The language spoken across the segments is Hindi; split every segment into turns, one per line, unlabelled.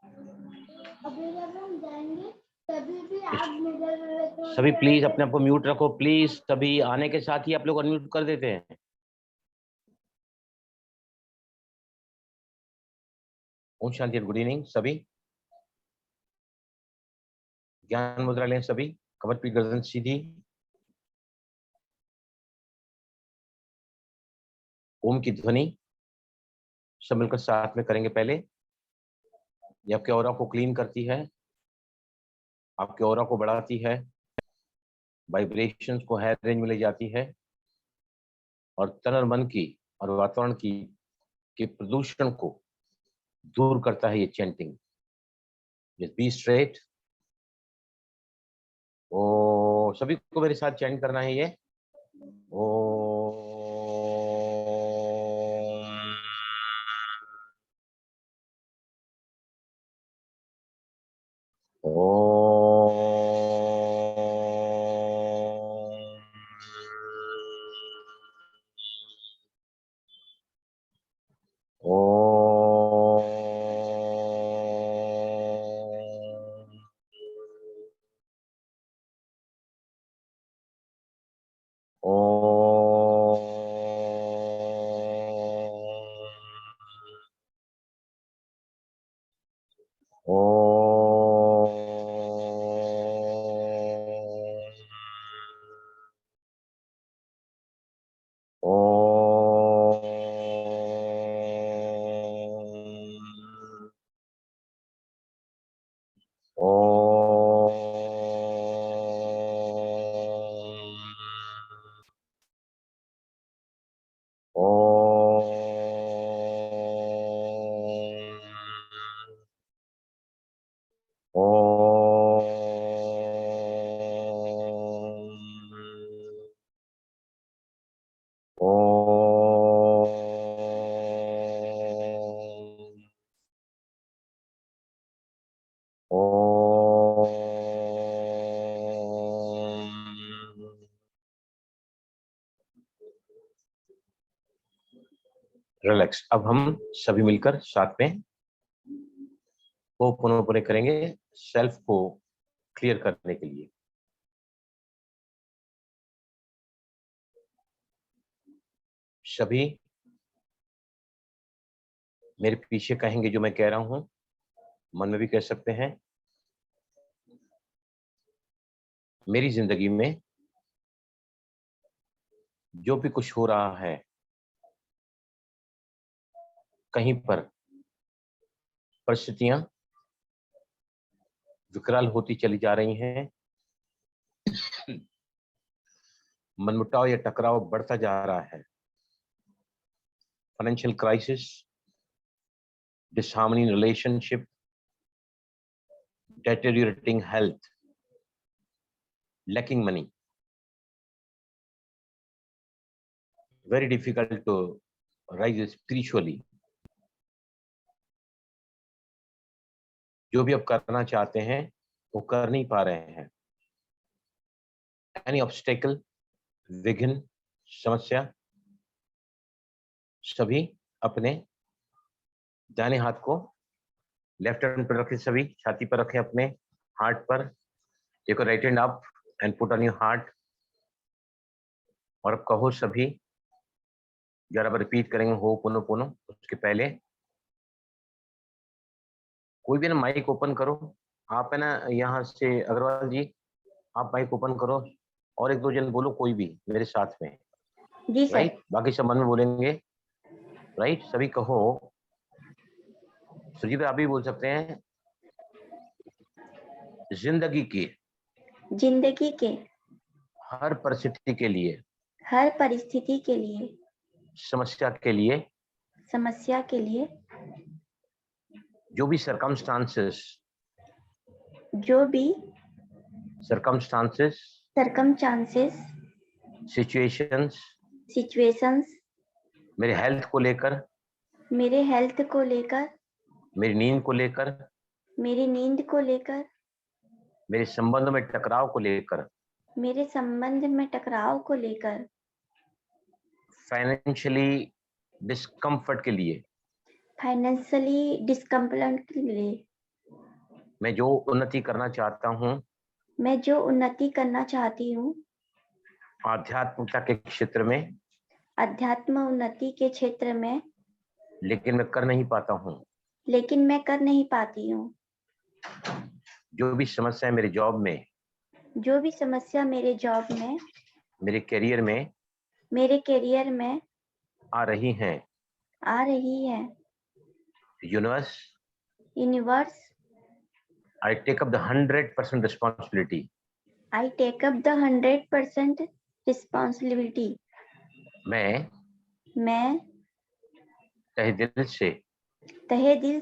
अभी जब हम जाएंगे तभी भी आप मिरर
सभी प्लीज अपने आप को म्यूट रखो प्लीज। सभी आने के साथ ही आप लोग अनम्यूट कर देते हैं। ओम शांति, गुड इवनिंग सभी। ज्ञान मुद्रा लें सभी, कमर पीठ गर्दन सीधी। ओम की ध्वनि सब मिलकर साथ में करेंगे। पहले ये आपके ऑरा को क्लीन करती है, आपके ऑरा को बढ़ाती है, वाइब्रेशंस को हायर रेंज में ले जाती है और तन और मन की और वातावरण की के प्रदूषण को दूर करता है ये चैंटिंग। Just be straight. ओ सभी को मेरे साथ चैंट करना है ये। ओ रिलैक्स। अब हम सभी मिलकर साथ में होपोनोपोनो करेंगे सेल्फ को क्लियर करने के लिए। सभी मेरे पीछे कहेंगे जो मैं कह रहा हूं, मन में भी कह सकते हैं। मेरी जिंदगी में जो भी कुछ हो रहा है, कहीं पर परिस्थितियां विकराल होती चली जा रही हैं, मनमुटाव या टकराव बढ़ता जा रहा है, financial crisis, disharmony in relationship, deteriorating health, lacking money, very difficult to rise spiritually। जो भी आप करना चाहते हैं वो कर नहीं पा रहे हैं। एनी ऑब्स्टेकल, विघ्न, समस्या, सभी अपने दाहिने हाथ को लेफ्ट हैंड पर रखें, सभी छाती पर रखें, अपने हार्ट पर। Take right hand up and put on your heart. और अब कहो सभी, जरा बार रिपीट करेंगे हो पुनो पुनो। उसके पहले कोई भी ना माइक ओपन करो। आप है ना यहाँ से अग्रवाल जी, आप माइक ओपन करो और एक दो जन बोलो, कोई भी मेरे साथ में।
जी सर।
राइट, बाकी सब मन में बोलेंगे। राइट, सभी कहो। सुजीत आप भी बोल सकते हैं। जिंदगी के हर परिस्थिति के लिए, समस्या के लिए, जो भी सरकमस्टांसेस सिचुएशंस मेरे हेल्थ को लेकर, मेरी नींद को लेकर, मेरे संबंध में टकराव को लेकर, फाइनेंशियली डिस्कम्फर्ट के लिए, मैं जो उन्नति करना चाहता हूँ
मैं जो उन्नति करना चाहती हूँ
आध्यात्मिकता के क्षेत्र में,
अध्यात्म उन्नति के क्षेत्र में,
लेकिन मैं कर नहीं पाता हूँ।
लेकिन मैं कर नहीं पाती हूँ।
जो भी समस्या मेरे जॉब में,
जो भी समस्या मेरे जॉब में,
मेरे करियर में
मेरे करियर में
आ रही हैं,
आ रही है,
universe,
universe,
I take up the 100% responsibility.
I take up the 100% responsibility. मैं
तहे दिल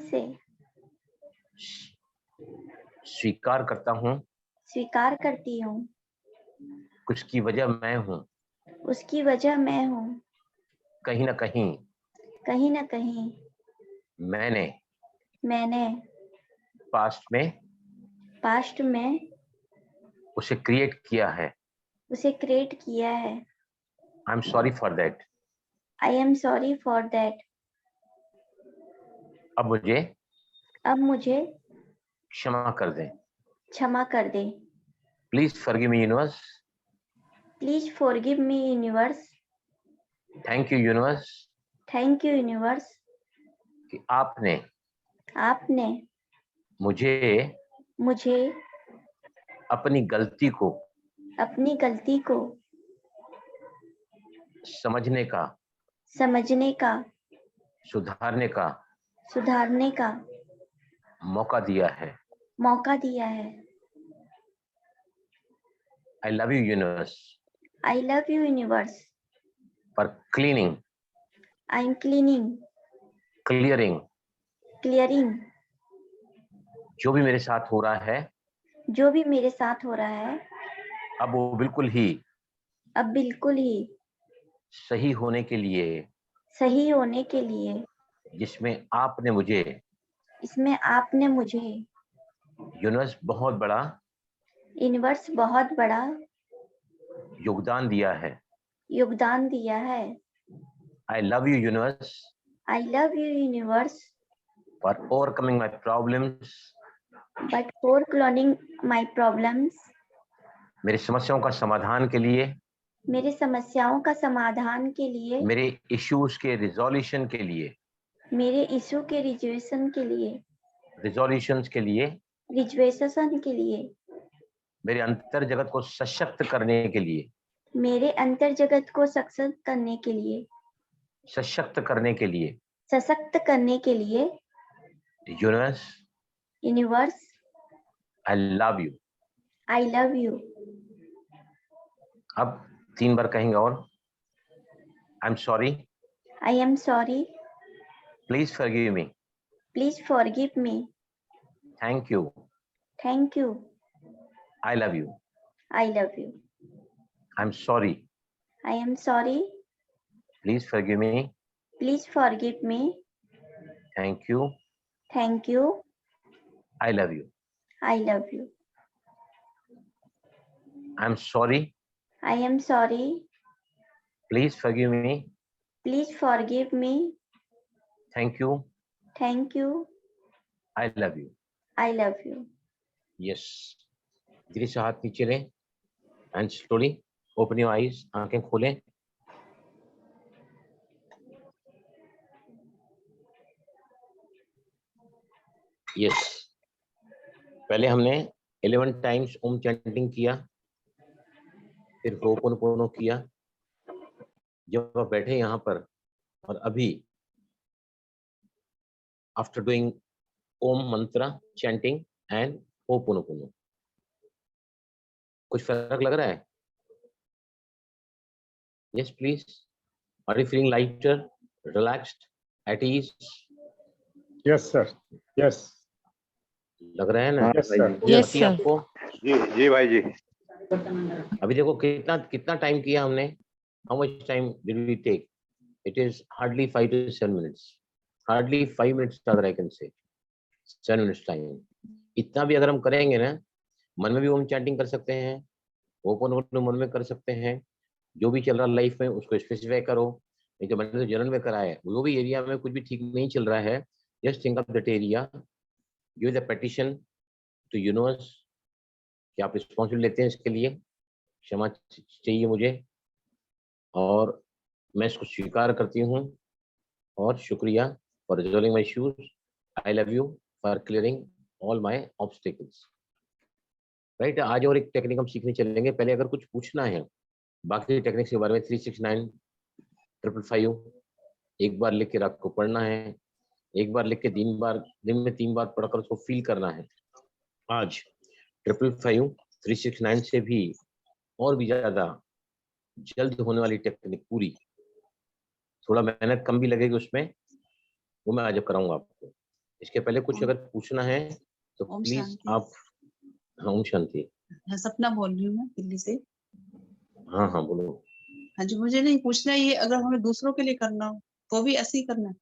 से स्वीकार करता हूँ,
स्वीकार करती हूँ,
उसकी वजह मैं हूँ।
उसकी वजह मैं हूँ।
कहीं ना कहीं मैंने पास्ट में उसे क्रिएट किया है। I am sorry for that.
I am sorry for that.
अब मुझे क्षमा कर दें। Please forgive me universe.
Please forgive me, universe.
Thank you universe
Thank you, universe.
कि आपने मुझे अपनी गलती को समझने का, सुधारने का मौका दिया है। I love you universe
I love you, universe.
for cleaning,
I am clearing.
जो भी मेरे साथ हो रहा है अब वो बिल्कुल ही सही होने के लिए जिसमें आपने मुझे यूनिवर्स बहुत बड़ा योगदान दिया है। I love you universe for overcoming my problems,
but for cloning my problems,
मेरी समस्याओं का समाधान के लिए, मेरे इश्यूज के रिजोल्यूशन के लिए, रिजोल्यूशंस के लिए, मेरे अंतर जगत को सशक्त करने के लिए, सशक्त करने के लिए यूनिवर्स I love you। अब 3 बार कहेंगे और I am sorry, please forgive me, thank you, I love you, I am sorry, please forgive me, thank you, I love you, I am sorry, please forgive me, thank you, I love you। Yes, धीरे से हाथ नीचे लें and slowly open your eyes, आंखें खोलें। Yes, पहले हमने 11 टाइम्स ओम चैंटिंग किया, फिर होपोनोपोनो किया। जब आप बैठे यहाँ पर और अभी आफ्टर डूइंग ओम मंत्र चैंटिंग एंड होपोनोपोनो, कुछ फर्क लग रहा है? Yes, please. Are you feeling lighter, relaxed, at ease?
Yes, sir. Yes.
लग रहा है ना?
Yes, sir.
Yes, sir.
आपको
जी भाई जी।
अभी देखो कितना टाइम किया हमने? How much time did we take? It is hardly 5 to 7 minutes. Hardly 5 minutes rather I can say. 7 minutes time. इतना भी अगर हम करेंगे ना, मन में भी ओम चैंटिंग कर सकते हैं, ओपन मन में कर सकते हैं, जो भी चल रहा है लाइफ में उसको स्पेसिफाई करो। नहीं तो मैंने तो जनरल में करा है, वो भी एरिया में कुछ भी ठीक नहीं चल रहा है, just think of that area, give the petition to universe कि आप रिस्पॉन्सिबिलिटी लेते हैं इसके लिए, क्षमा चाहिए मुझे, और मैं इसको स्वीकार करती हूँ, और शुक्रिया for resolving my issues. I love you for clearing all my obstacles. Right, आज और एक टेक्निक हम सीखने चलेंगे। पहले अगर कुछ पूछना है बाकी टेक्निक्स के बारे में, 369 555 एक बार लिख के रात को पढ़ना है, एक बार लिख के दिन में 3 बार पढ़कर उसको फील करना है। आज 555 369 से भी और भी ज्यादा जल्द होने वाली टेक्निक पूरी, थोड़ा मेहनत कम भी लगेगी उसमें, वो मैं आज कराऊंगा आपको। इसके पहले कुछ अगर पूछना है तो
ओम
प्लीज
शांति।
आप। हाँ, ओम शांति।
मैं सपना बोल रही हूँ, मैं दिल्ली से।
हाँ हाँ बोलो।
हाँ जी, मुझे नहीं पूछना, ये अगर हमें दूसरों के लिए करना हो तो भी ऐसे ही करना है?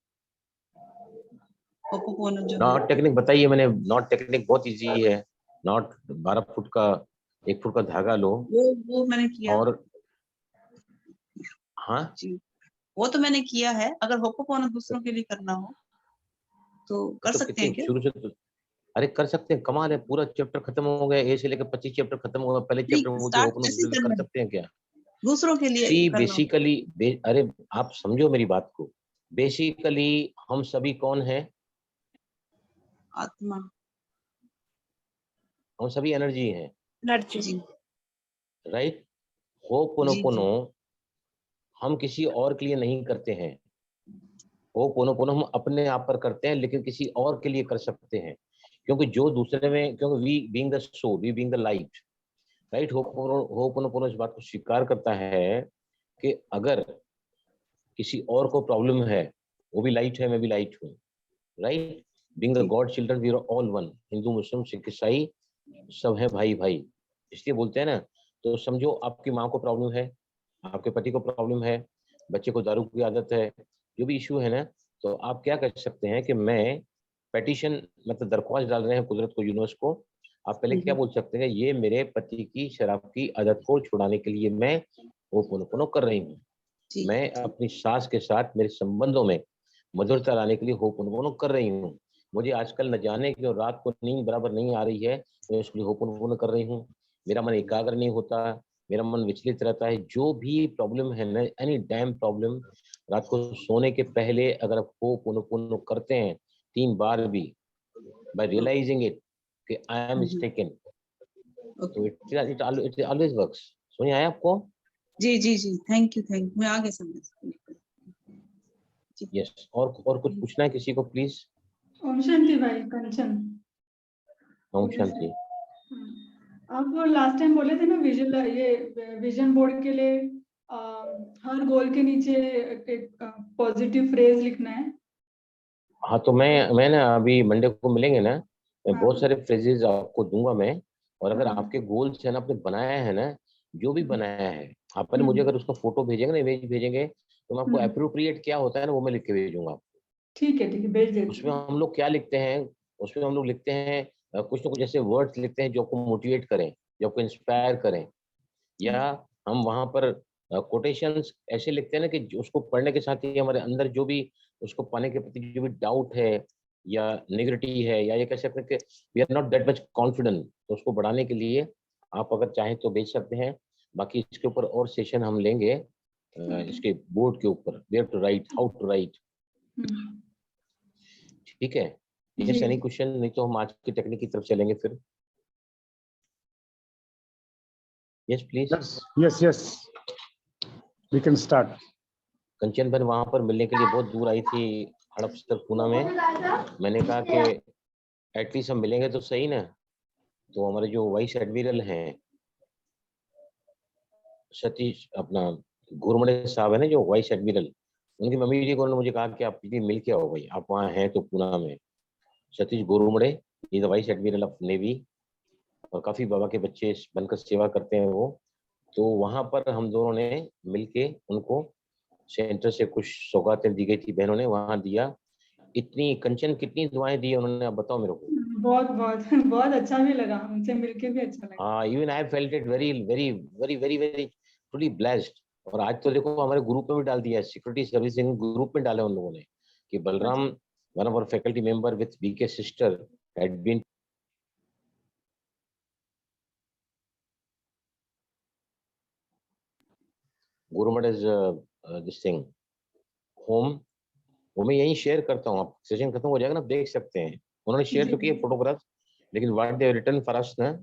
होपोपोनो जो है,
नॉट टेक्निक बताइए। मैंने नॉट टेक्निक बहुत इजी है। नॉट 12 फुट का 1 फुट का धागा लो,
वो मैंने किया
और हाँ
जी, वो तो मैंने किया है। अगर होपोपोनो दूसरों के लिए करना हो तो कर
तो
सकते हैं
कितनी
क्या?
शुरू से तो, अरे कर सकते हैं, कमाल है। पूरा चैप्टर खत्म हो गया, ए से लेकर 25 चैप्टर खत्म हो गया। पहले
नहीं,
चैप्टर में मुझे
स्टार्ट
ओपन
ऐसे ही
कर
करना है,
सकते हैं क्या?
दूसरों के लिए
सी
करना हो।
बेसिकली अरे आप समझो मेरी बात को। बेसिकली हम सभी कौन है?
आत्मा
हम सभी एनर्जी हैं,
जी
राइट। हो पोनो
जी
पोनो
जी
हम किसी और के लिए नहीं करते हैं। हो पोनो पोनो हम अपने आप पर करते हैं, लेकिन किसी और के लिए कर सकते हैं, क्योंकि जो दूसरे में, क्योंकि we being the soul, we being the light, right. हो पोनो पोनो इस बात को स्वीकार करता है कि अगर किसी और को प्रॉब्लम है, वो भी लाइट है, मैं भी लाइट हूँ, right. Being the god children we are all one. हिंदू मुस्लिम सिख ईसाई सब है भाई भाई, इसलिए बोलते हैं ना। तो समझो आपकी माँ को प्रॉब्लम है, आपके पति को प्रॉब्लम है, बच्चे को दारू की आदत है, जो भी इशू है ना, तो आप क्या कर सकते हैं कि मैं पेटिशन, मतलब दरख्वास्त डाल रहे हैं कुदरत को, यूनिवर्स को। आप पहले क्या बोल सकते हैं? ये मेरे पति की शराब की आदत को छुड़ाने के लिए मैं होपोनोपोनो कर रही हूँ।
जी
मैं अपनी सास के साथ मेरे संबंधों में मधुरता लाने के लिए होपोनोपोनो कर रही हूँ। मुझे आजकल न जाने क्यों रात को नींद बराबर नहीं आ रही है, मैं इसलिए होपोनोपोनो कर रही हूँ। मेरा मन एकाग्र नहीं होता, मेरा मन विचलित रहता है। जो भी प्रॉब्लम है ना, एनी डैम प्रॉब्लम, रात को सोने के पहले अगर आप होपोनोपोनो करते हैं 3 बार भी, बाय रियलाइजिंग इट कि आई एम मिस्टेकन, तो
ओके
इट ऑलवेज वर्क्स। समझ आया आपको?
जी जी जी, थैंक यू मैं आगे समझ जी।
यस। और कुछ पूछना है किसी को प्लीज?
ओम शांति भाई, कंचन।
ओम शांति।
आप वो लास्ट टाइम बोले थे ना, विजन बोर्ड के लिए हर गोल के नीचे एक पॉजिटिव फ्रेज लिखना है।
हाँ, तो मैं ना अभी मंडे को मिलेंगे ना, मैं
हाँ।
बहुत सारे फ्रेजेस आपको दूंगा मैं। और अगर
हाँ।
आपके गोल्स है ना, आपने बनाया है ना, जो भी बनाया है, आप पहले मुझे अगर उसका फोटो भेजेंगे ना, इमेज भेजेंगे, तो मैं आपको अप्रोप्रिएट क्या होता है ना, वो मैं लिख के भेजूंगा।
ठीक है, भेज देती
उसमें
हूँ।
हम लोग क्या लिखते हैं? उसमें हम लोग लिखते हैं कुछ ना कुछ ऐसे वर्ड्स लिखते हैं जो आपको मोटिवेट करें, जो आपको इंस्पायर करें। या हम वहां पर कोटेशंस ऐसे लिखते हैं ना कि उसको पढ़ने के साथ ही हमारे अंदर जो भी उसको पाने के प्रति जो भी डाउट है या नेगेटिविटी है, या ये कह सकते हैं कि we are not that much confident, तो उसको बढ़ाने के लिए आप अगर चाहें तो भेज सकते हैं। बाकी इसके ऊपर और सेशन हम लेंगे इसके बोर्ड के ऊपर, where to write, how to write. ठीक है।
जी।
Yes, any question? नहीं तो हम आज की टेक्निक की तरफ चलेंगे फिर। Yes please.
Yes. We can start.
कंचन बहन वहां पर मिलने के लिए बहुत दूर आई थी, हड़पसर पूना में। मैंने कहा कि एटलीस्ट हम मिलेंगे तो सही ना। तो हमारे जो वाइस एडमिरल हैं सतीश, अपना घुरमड़े साहब है ना जो वाइस एडमिरल, उनकी मम्मी जी को उन्होंने मुझे कहा कि आप प्लीज मिल के आओ भाई, आप वहाँ हैं तो पूना में। सतीश घुरमड़े, ये वाइस एडमिरल ऑफ नेवी, और काफी बाबा के बच्चे बनकर सेवा करते हैं वो। तो वहां पर हम दोनों ने मिलके उनको सेंटर से कुछ सौगातें दी गई थी, बहनों ने वहां दिया। इतनी कंचन कितनी दुआएं दी उन्होंने, आप बताओ मेरे को।
बहुत बहुत बहुत अच्छा भी लगा, उनसे मिलके भी अच्छा लगा।
हाँ, even I felt it very very very very very truly blessed. और आज तो देखो हमारे ग्रुप में भी डाल दिया है, सिक्योरिटी सर्विसिंग ग्रुप में डाला उन लोगों ने कि Balram, one of our faculty member with BK sister had been गुरुमठ इज दिस थिंग होम, वो मैं यहीं शेयर करता हूँ, आप सेशन खत्म हो जाएगा ना, देख सकते हैं, उन्होंने शेयर
जी,
तो किए फोटोग्राफ, लेकिन what they return for us ना।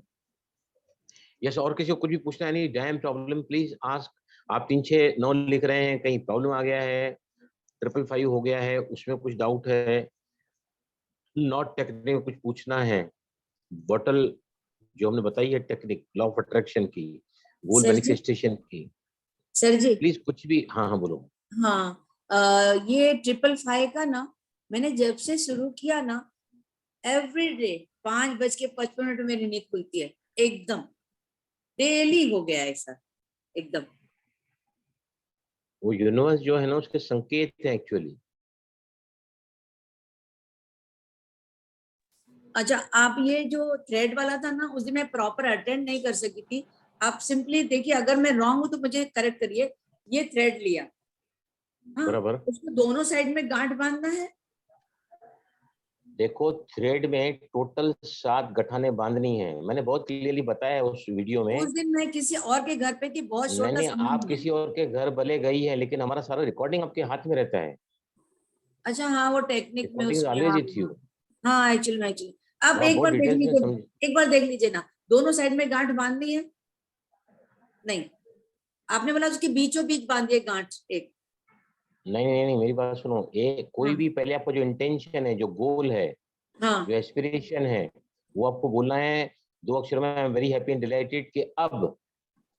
यस, और किसी को कुछ भी पूछना है, नहीं डैम प्रॉब्लम प्लीज आस्क। आप 369 लिख रहे हैं, कहीं प्रॉब्लम आ गया है, 555 हो गया है, उसमें कुछ डाउट है, नॉट टेक्निक में कुछ पूछना है, बॉटल जो हमने बताई है टेक्निक लॉ ऑफ अट्रैक्शन की, गोल
सर जी,
मैनिफेस्टेशन की,
सर जी,
प्लीज कुछ भी। हाँ हाँ बोलो।
हाँ, ये 555 का ना, मैंने जब से शुरू किया ना, एवरी डे 5:55 मेरी नींद खुलती है, एकदम डेली हो गया है ऐसा, एकदम।
वो यूनिवर्स जो है ना, उसके संकेत हैं एक्चुअली।
अच्छा, आप ये जो थ्रेड वाला था ना, उस दिन मैं प्रॉपर अटेंड नहीं कर सकी थी। आप सिंपली देखिए, अगर मैं रॉन्ग हूं तो मुझे करेक्ट करिए। ये थ्रेड लिया, हाँ,
बराबर।
उसको दोनों साइड में गांठ बांधना है।
देखो थ्रेड में टोटल 7 गठाने बांधनी है, मैंने बहुत क्लियरली बताया है उस वीडियो में।
उस दिन मैं किसी और के घर पे थी, बहुत
नहीं
छोटा
नहीं,
समूह
आप
में।
किसी और के घर भले गई है, लेकिन हमारा सारा रिकॉर्डिंग आपके हाथ में रहता है।
अच्छा, हाँ, वो टेक्निक में
रिकॉर्डिंग इज
उसमें,
ऑलवेज
हाँ
विथ यू।
हाँ, एक्चुअली आप
वो आप
एक
बहुत
बार देख
डिटेल्स में
लीजिए,
समझ।
एक बार देख लीजिए ना, दोनों साइड में गांठ बांधनी है। नहीं, आपने बोला उसके बीचों बीच बांधिए गांठ एक।
नहीं नहीं नहीं, मेरी बात सुनो, कोई
हाँ
भी पहले आपका जो इंटेंशन है, जो गोल है,
हाँ
जो एस्पिरेशन है, वो आपको बोलना है 2 अक्षर में, आई am very happy and dilated कि अब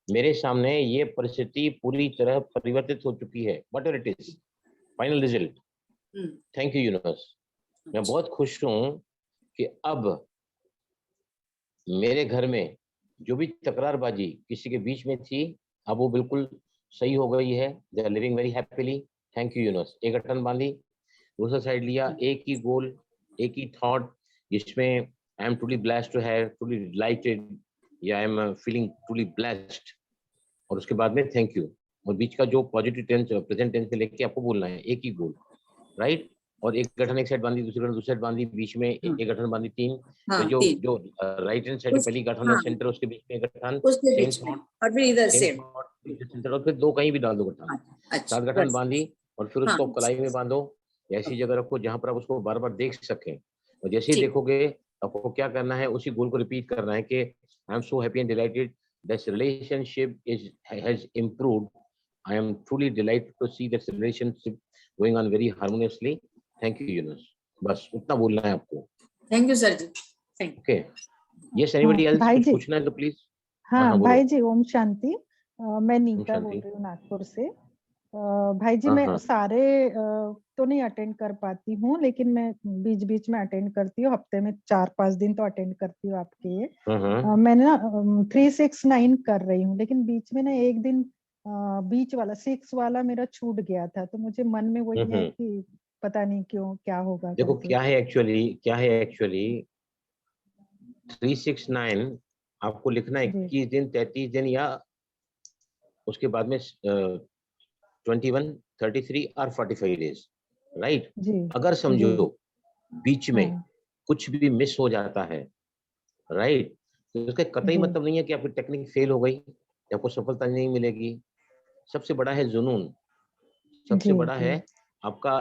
मेरे सामने ये परिस्थिति पूरी तरह परिवर्तित हो चुकी है, what ever it is, final result.
Hmm,
thank you universe, मैं बहुत खुश हूँ कि अब मेरे घर में जो भी तकरारबाजी किसी के बीच में थी, अब वो बिल्कुल सही हो गई है, they are living very happily. Thank you universe. एक गठन बांधी, दूसरा साइड लिया, एक ही गोल, एक ही थॉट, जिसमें I am truly blessed to have, truly delighted, या I am feeling truly blessed, और उसके बाद में थैंक यू, और बीच का जो पॉजिटिव टेंस प्रेजेंट टेंस में लेके आपको बोलना है, एक ही गोल, राइट। और एक गठन एक साइड बांधी, दूसरी गठन दूसरी साइड बांधी, बीच में
हाँ
एक गठन बांधी, 3।
हाँ,
फिर जो
तीन,
जो राइट हैंड साइड जो
उस,
पहली गठन है
हाँ,
सेंटर, उसके बीच में एक गठन,
उसके
सेम
बीच में,
थॉट,
और फिर इधर
सेम
सेम।
थॉट सेंटर, और फिर 2 कहीं भी डाल दो गठन।
हाँ,
7
अच्छा,
गठन
बस,
बांधी, और फिर
हाँ,
उसको कलाई में बांधो, ऐसी जगह रखो जहां पर आप उसको बार बार देख सकें, और जैसे ही
ठीक।
देखोगे आपको क्या करना है, उसी गोल को रिपीट करना है कि आई am so happy and dilated, this relationship is has improved, I am truly delighted to see this relationship going on very harmoniously. Thank you, Yunus. बस उतना बोलना है आपको।
Thank you sir ji, thank
Okay. Yes,
हाँ
anybody else?
भाई
कुछ
जी,
पूछना है तो प्लीज।
हाँ
हाँ
भाई
बोलो।
जी, ओम शांति। मैं
ओम
नीता बोल
शांति।
रही हूँ नागपुर से। भाई जी,
हाँ
मैं
हाँ
सारे तो नहीं अटेंड कर पाती हूँ, लेकिन मैं बीच बीच में अटेंड करती हूँ, हफ्ते में 4-5 दिन तो अटेंड करती हूँ आपके ये।
हाँ
मैंने ना 369 कर रही हूँ, लेकिन बीच में ना एक दिन बीच वाला 6 वाला मेरा छूट गया था, तो मुझे मन में वही है
हम्म।
कि पता नहीं क्यों, क्या होगा
देखो
करके।
क्या है एक्चुअली 369 आपको लिखना है
जी
21 दिन, 33 दिन, या उसके बाद में 21, 33 और 45 डेज, राइट।
जी
अगर
जी,
समझो बीच में
हाँ
कुछ भी मिस हो जाता है, राइट, तो उसका कतई
जी
मतलब नहीं है कि आपकी टेक्निक फेल हो गई या आपको सफलता नहीं मिलेगी। सबसे बड़ा है जुनून, सबसे
जी
बड़ा
जी
है आपका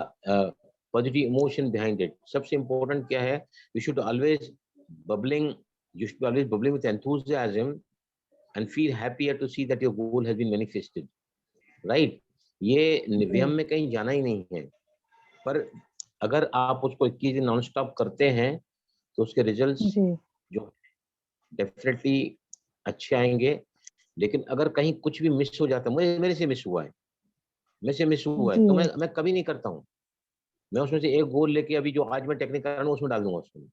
पॉजिटिव इमोशन बिहाइंड इट। सबसे इंपॉर्टेंट क्या है, you should always bubbling, you should always bubbling with enthusiasm and feel happier to see that your goal has been manifested, right. ये निव्यम में कहीं जाना ही नहीं है, पर अगर आप उसको 21 दिन नॉन स्टॉप करते हैं तो उसके रिजल्ट्स
जी
जो डेफिनेटली अच्छे आएंगे। लेकिन अगर कहीं कुछ भी मिस हो जाता है, मुझे मेरे से मिस हुआ है, मेरे से मिस हुआ है,
जी।
तो मैं कभी नहीं करता हूँ, मैं उसमें से एक गोल लेके अभी जो आज मैं टेक्निक कर रहा हूँ उसमें डाल दूंगा, उसमें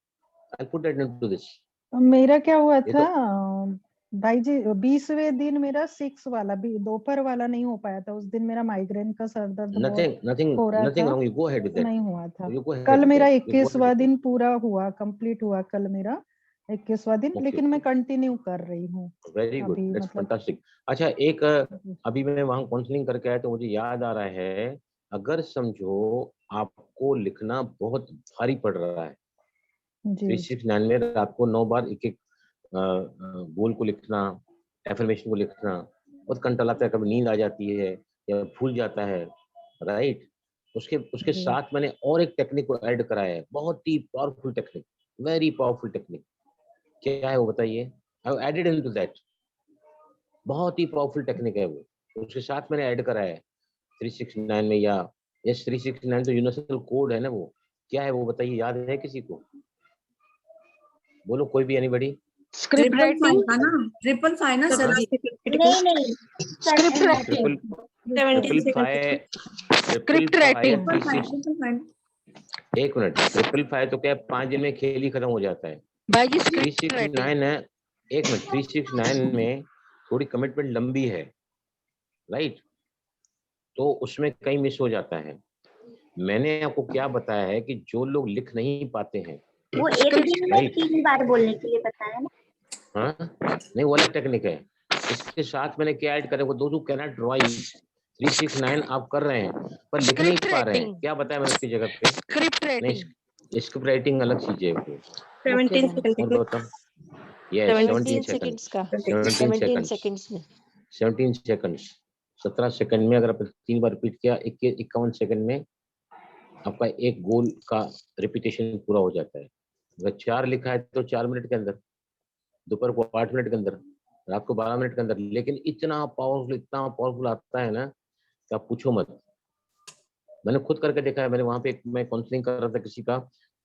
I put that into this.
मेरा क्या हुआ
ये
था
तो
भाई जी, 20वें दिन मेरा 6 वाला भी दोपहर वाला नहीं हो पाया था। उस दिन मेरा माइग्रेन का सर दर्द बहुत
नथिंग नथिंग
हो रहा
नथिंग
था,
wrong, you go ahead with
तो
दैट,
नहीं हुआ था।
यू गो अहेड
कल
विद
मेरा
दैट, यू गो अहेड
21वां
विद
दिन पूरा हुआ, कंप्लीट हुआ कल मेरा 21वां दिन,
दैट। ओके
लेकिन मैं
ओके,
कंटिन्यू कर रही हूँ
वेरी गुड,
अभी,
दैट्स
मतलब।
फैंटास्टिक। अच्छा एक अभी मैं वहां काउंसलिंग करके आया तो मुझे याद आ रहा है, अगर समझो आपको लिखना बहुत भारी पड़ रहा है,
जी
369 में रात को 9 बार एक एक गोल को लिखना, एफर्मेशन को लिखना बहुत कंटाल आता है, कभी नींद आ जाती है, या भूल जाता है, राइट? उसके
जी।
साथ मैंने और एक टेक्निक को ऐड कराया है, बहुत ही powerful technique, very powerful technique. क्या है वो बताइए? I have added into that, बहुत ही पावरफुल टेक्निक है वो, उसके साथ मैंने ऐड करा है 369 में। या यस, 369 तो यूनिवर्सल कोड है ना वो। क्या है वो बताइए, याद है किसी को? बोलो कोई भी, anybody?
Script
triple five
writing,
का ना, ट्रिपल फाइव ना सर जी?
नहीं
script writing,
triple five,
script writing.
Triple five, triple five.
एक मिनट, ट्रिपल फाइव तो क्या 5 दिन में खेल ही खत्म हो जाता है।
भाई जी स्क्रिप्ट राइटिंग।
369 है, एक मिनट, 369 में थोड़ी कमिटमेंट लंबी है, राइट? तो उसमें कहीं मिस हो जाता है। मैंने आपको क्या बताया है कि जो लोग लिख नहीं पाते हैं,
वो एक दिन में
राइट?
3 बार बोलने के लिए बताया ना।
हाँ, नहीं वो अलग टेक्निक है। इसके साथ मैंने क्या ऐड करे, वो दो कैन नॉट राइट 369 आप कर रहे हैं पर लिख नहीं
स्क्रिप्ट
पा रहे हैं।
राइटिंग,
क्या बताया मैंने उसकी जगह पे?
स्क्रिप्ट
नहीं,
राइटिंग।
स्क्रिप्ट राइटिंग अलग चीज है वो।
17 सेकंड
और बताओ। यस, 17 सेकंड,
का
17
17
सेकंड्स,
सेकंड्स में
17 सेकंड्स, 17 सेकंड में अगर आप 3 बार रिपीट किया, 51 सेकंड में आपका एक गोल का रिपीटेशन पूरा हो जाता है। अगर 4 लिखा है तो 4 मिनट के अंदर, दोपहर को 8 मिनट के अंदर, रात को 12 मिनट के अंदर। लेकिन इतना पावरफुल आता है ना कि आप पूछो मत। मैंने खुद करके देखा है। मैंने वहां पे मैं काउंसलिंग कर रहा था किसी का,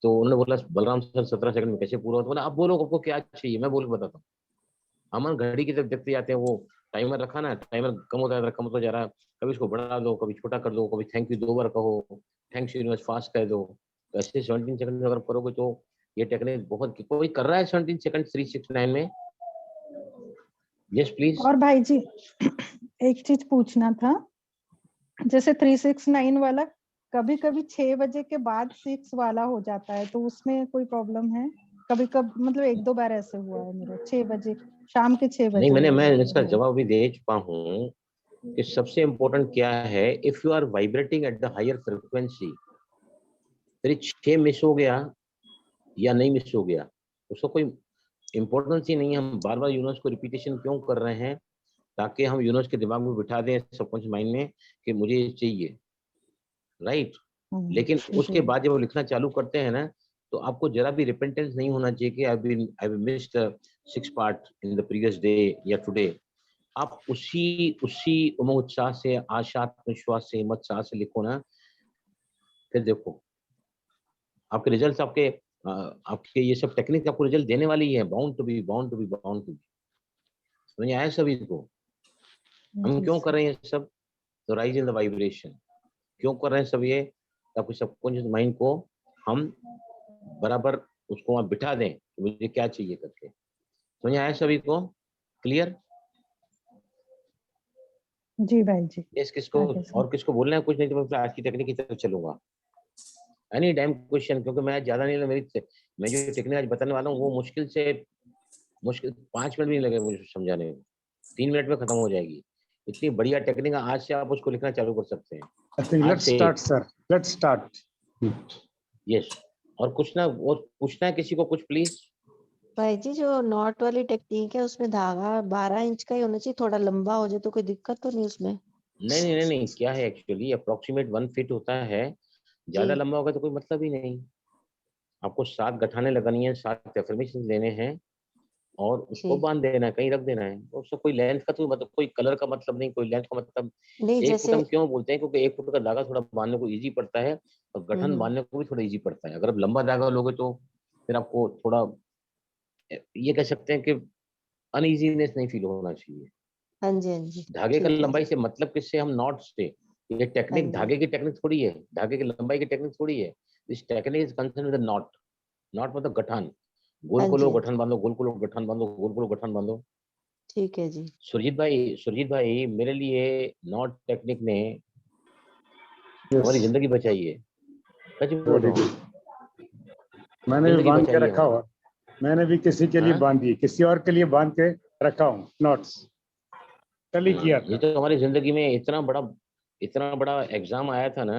तो उन्होंने बोला बलराम सर 17 सेकंड में कैसे पूरा होता है? बोला आप बोलो आपको क्या चाहिए, मैं बोल के बताता हूँ। हम घड़ी की तरफ देखते जाते हैं, वो टाइमर रखा ना, टाइमर कम होता है, कम होता जा रहा है। कभी इसको बढ़ा दो, कभी छोटा कर दो, कभी थैंक यू 2 बार कहो, थैंक्स यूनिवर्स फास्ट कह दो। तो ऐसे 17 सेकंड में अगर करोगे तो ये टेक्निक बहुत, कोई कर रहा है 17 सेकंड 369 में? Yes please.
और भाई जी एक चीज पूछना था, जैसे 369 वाला कभी कभी 6 बजे के बाद 6 वाला हो जाता है, तो उसमें कोई प्रॉब्लम है? कभी कभी मतलब 1-2 बार ऐसे हुआ है मेरा, 6 बजे, शाम के 6
नहीं,
बजे।
मैं इसका जवाब भी दे चुका हूँ कि सबसे इम्पोर्टेंट क्या है, if you are vibrating at the higher frequency, फिर 6 मिस हो गया या नहीं मिस हो गया, उसका कोई इम्पोर्टेंस ही नहीं है। हम बार बार यूनिवर्स को रिपीटेशन क्यों कर रहे हैं? ताकि हम यूनिवर्स के दिमाग में बिठा दें, सबकॉन्शियस माइंड में, कि मुझे ये चाहिए, राइट? लेकिन उसके बाद जब वो लिखना चालू करते हैं ना, तो आपको जरा भी रिपेंटेंस नहीं होना चाहिए कि I missed 6 part in the previous day या टुडे। आप उसी उमंग उत्साह से, आशा, आत्मविश्वास से, हिम्मत साह से लिखो ना, फिर देखो आपके रिजल्ट्स, आपके ये सब टेक्निक आपको रिजल्ट देने वाली है। Bound to be, bound to be, bound to be. समझ आया सभी को? हम क्यों कर रहे हैं ये सब? तो राइज इन द वाइब्रेशन। क्यों कर रहे हैं सब ये? ताकि सबकॉन्शियस माइंड को हम बराबर उसको वहां बिठा दें कि मुझे क्या चाहिए करके। समझ आया सभी को? क्लियर?
जी भाई जी।
यस, किसको और किसको बोलना है कुछ? नहीं तो मैं आज की टेक्निक की तरफ चलूंगा। एनी टाइम क्वेश्चन, क्योंकि मैं ज्यादा नहीं, मैं जो टेक्निक आज बताने वाला हूँ वो मुश्किल 5 मिनट भी नहीं लगे मुझे समझाने में, 3 मिनट में खत्म हो जाएगी। इतनी बढ़िया टेक्निक है, आज से आप उसको लिखना चालू कर सकते हैं।
I think let's start, sir. Let's start.
Yes, और कुछ ना, और पूछना है किसी को कुछ प्लीज?
भाई जी जो नॉट वाली टेक्निक है उसमें धागा 12 इंच का ही होना चाहिए, थोड़ा लंबा हो जाए तो कोई दिक्कत तो नहीं उसमें?
नहीं, क्या है एक्चुअली अप्रोक्सीमेट 1 फीट होता है। ज्यादा
जी।
लंबा होगा तो कोई मतलब ही नहीं। आपको 7 गठाने लगानी है, 7 एफर्मेशन लेने हैं और उसको
जी।
बांध देना है, कहीं रख देना है। उसको कोई लेंथ का तो मतलब, कोई कलर का मतलब नहीं, कोई लेंथ का मतलब।
नहीं
1 फुट
जैसे
हम क्यों बोलते हैं? क्योंकि 1 फुट का धागा थोड़ा बांधने को इजी पड़ता है और गठन
हम्म,
बांधने को भी थोड़ा इजी पड़ता है। अगर आप लंबा धागा लोगे तो फिर आपको थोड़ा, ये कह सकते हैं कि अनइजीनेस नहीं फील होना चाहिए।
हाँ जी हाँ जी,
धागे का
ठीक है
लंबाई
जी।
से मतलब किससे? हम नॉट से। ये
हाँ
टेक्निक
जी
धागे की टेक्निक थोड़ी है, धागे की लंबाई की टेक्निक थोड़ी है। This technique is concern with not. Not मतलब गठान। गोल
हाँ
को लो
जी,
गठन बांधो, गोल को लो गठन बांधो, गोल को लो गठन बांधो।
ठीक है जी।
सुरजीत भाई मेरे लिए नॉट टेक्निक ने
Yes.
हमारी जिंदगी बचाई है। सच बोल
Very
रहा हूँ,
good. मैंने भी
जिंदगी
बांध के
बचाई है
रखा
हमारी।
हुआ। मैंने भी किसी के लिए
हाँ?
बांधी, किसी और के लिए बांध के रखा हूँ नोट्स। कल ही किया
ये
था।
तो हमारी जिंदगी में इतना बड़ा एग्जाम आया था ना।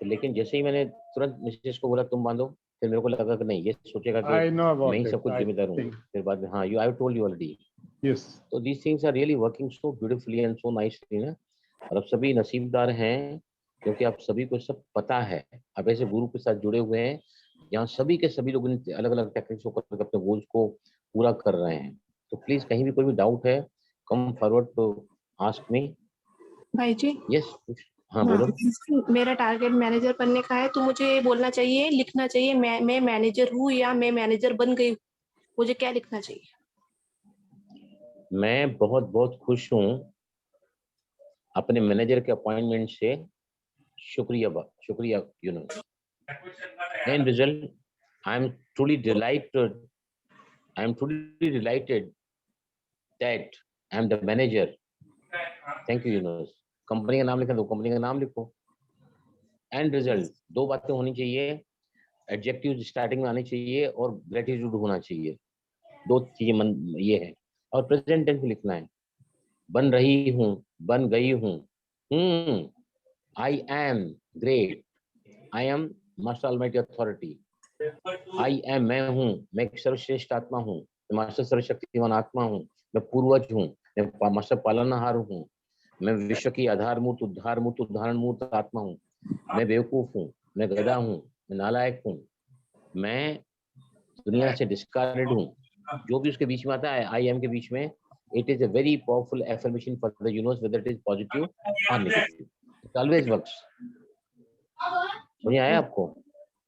लेकिन जैसे ही मैंने तुरंत मिसेस को बोला तुम बांधो, फिर मेरे को लगा कि नहीं, ये सोचेगा कि
I know
मैं
about
ही
it.
सब कुछ
I
जिम्मेदार हूँ।
think.
फिर बाद में, हाँ, I told you already.
Yes.
तो these things are really working so beautifully and so nicely ना, और आप सभी नसीबदार हैं क्योंकि आप सभी को सब पता है। आप ऐसे गुरु के साथ जुड़े हुए हैं जहाँ सभी के सभी लोग अलग अलग टेक्निक्स होकर अपने गोल्स को पूरा कर रहे हैं। तो प्लीज कहीं भी कोई भी डाउट है, come forward to ask me.
भाई जी,
यस, हाँ बोलो।
मेरा टारगेट मैनेजर बनने का है, तो मुझे बोलना चाहिए, लिखना चाहिए मैं मैनेजर हूँ या मैं मैनेजर बन गई हूँ? मुझे क्या लिखना चाहिए?
मैं बहुत बहुत खुश हूँ अपने मैनेजर के अपॉइंटमेंट से। शुक्रिया you know. And result, I am truly delighted that I am the manager. Thank you Yunus. Company का नाम लिखा दो, कंपनी का नाम लिखो। एंड रिजल्ट, दो बातें होनी चाहिए, एडजेक्टिव स्टार्टिंग में आनी चाहिए और ग्रेटिट्यूड होना चाहिए। दो चीजें मन ये है। और प्रेजेंट टेंस में लिखना है, बन रही हूँ, बन गई हूँ। I am great, I am master almighty authority. I am, मैं हूँ, मैं एक सर्वश्रेष्ठ आत्मा हूँ, मैं मास्टर सर्वशक्तिमान आत्मा हूँ। मैं पूर्वज हूँ, मैं मास्टर पालनहार हूँ। मैं विश्व की आधारभूत उदाहरणभूत आत्मा हूँ। मैं बेवकूफ हूँ, मैं गधा हूँ, मैं नालायक हूँ, मैं दुनिया से डिस्कार्डेड हूँ। जो भी उसके बीच में आता है आई एम के बीच में, it is a very powerful affirmation for the universe, weather it is positive और नेगेटिव, इट ऑलवेज वर्क्स। समझ आया आपको?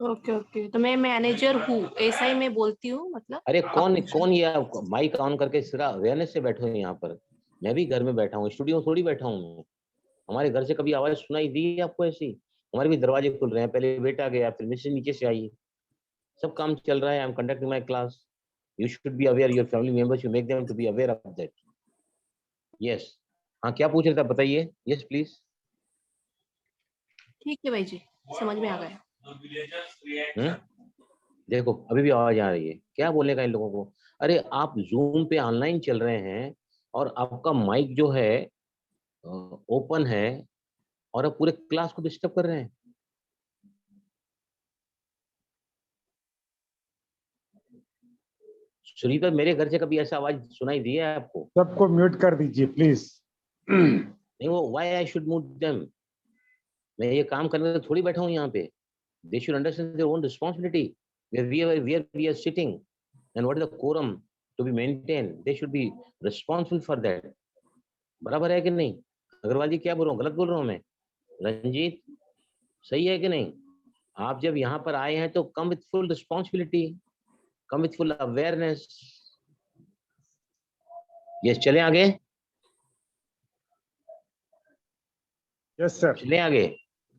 ओके, तो मैं मैनेजर हूँ ऐसा ही मैं बोलती हूँ, मतलब।
अरे कौन ये माइक ऑन करके सिरा अवेयरनेस से बैठे हैं यहाँ पर? मैं भी घर में बैठा हूँ, स्टूडियो में थोड़ी बैठा हूँ मैं। हमारे घर से कभी आवाज सुनाई दी है आपको ऐसी? हमारे भी दरवाजे खुल रहे हैं, पहले बेटा गया, फिर मिसेज नीचे से आई, सब काम चल रहा है। I am conducting my class. You should be aware, your family members, you make them to be aware of that. Yes, हाँ क्या पूछ रहे थे बताइए? Yes please.
ठीक है भाई जी, समझ में आ गया।
देखो अभी भी आवाज आ रही है, क्या बोलेगा इन लोगों को? अरे आप जूम पे ऑनलाइन चल रहे हैं और आपका माइक जो है ओपन है और आप पूरे क्लास को डिस्टर्ब कर रहे हैं। सुनीता, मेरे घर से कभी ऐसा आवाज सुनाई दी है आपको?
सबको म्यूट कर दीजिए प्लीज।
नहीं, वो why I should move them? मैं ये काम करने तो थोड़ी बैठा हूँ यहाँ पे। They should understand their own responsibility, where we are sitting and what is the quorum to be maintained. They should be responsible for that. बराबर है कि नहीं? अग्रवाल जी क्या बोल रहा हूँ, गलत बोल रहा हूँ मैं? रंजीत, सही है कि नहीं? आप जब यहाँ पर आए हैं तो come with full responsibility, come with full awareness. Yes, चले आगे।
Yes sir.
चले आगे।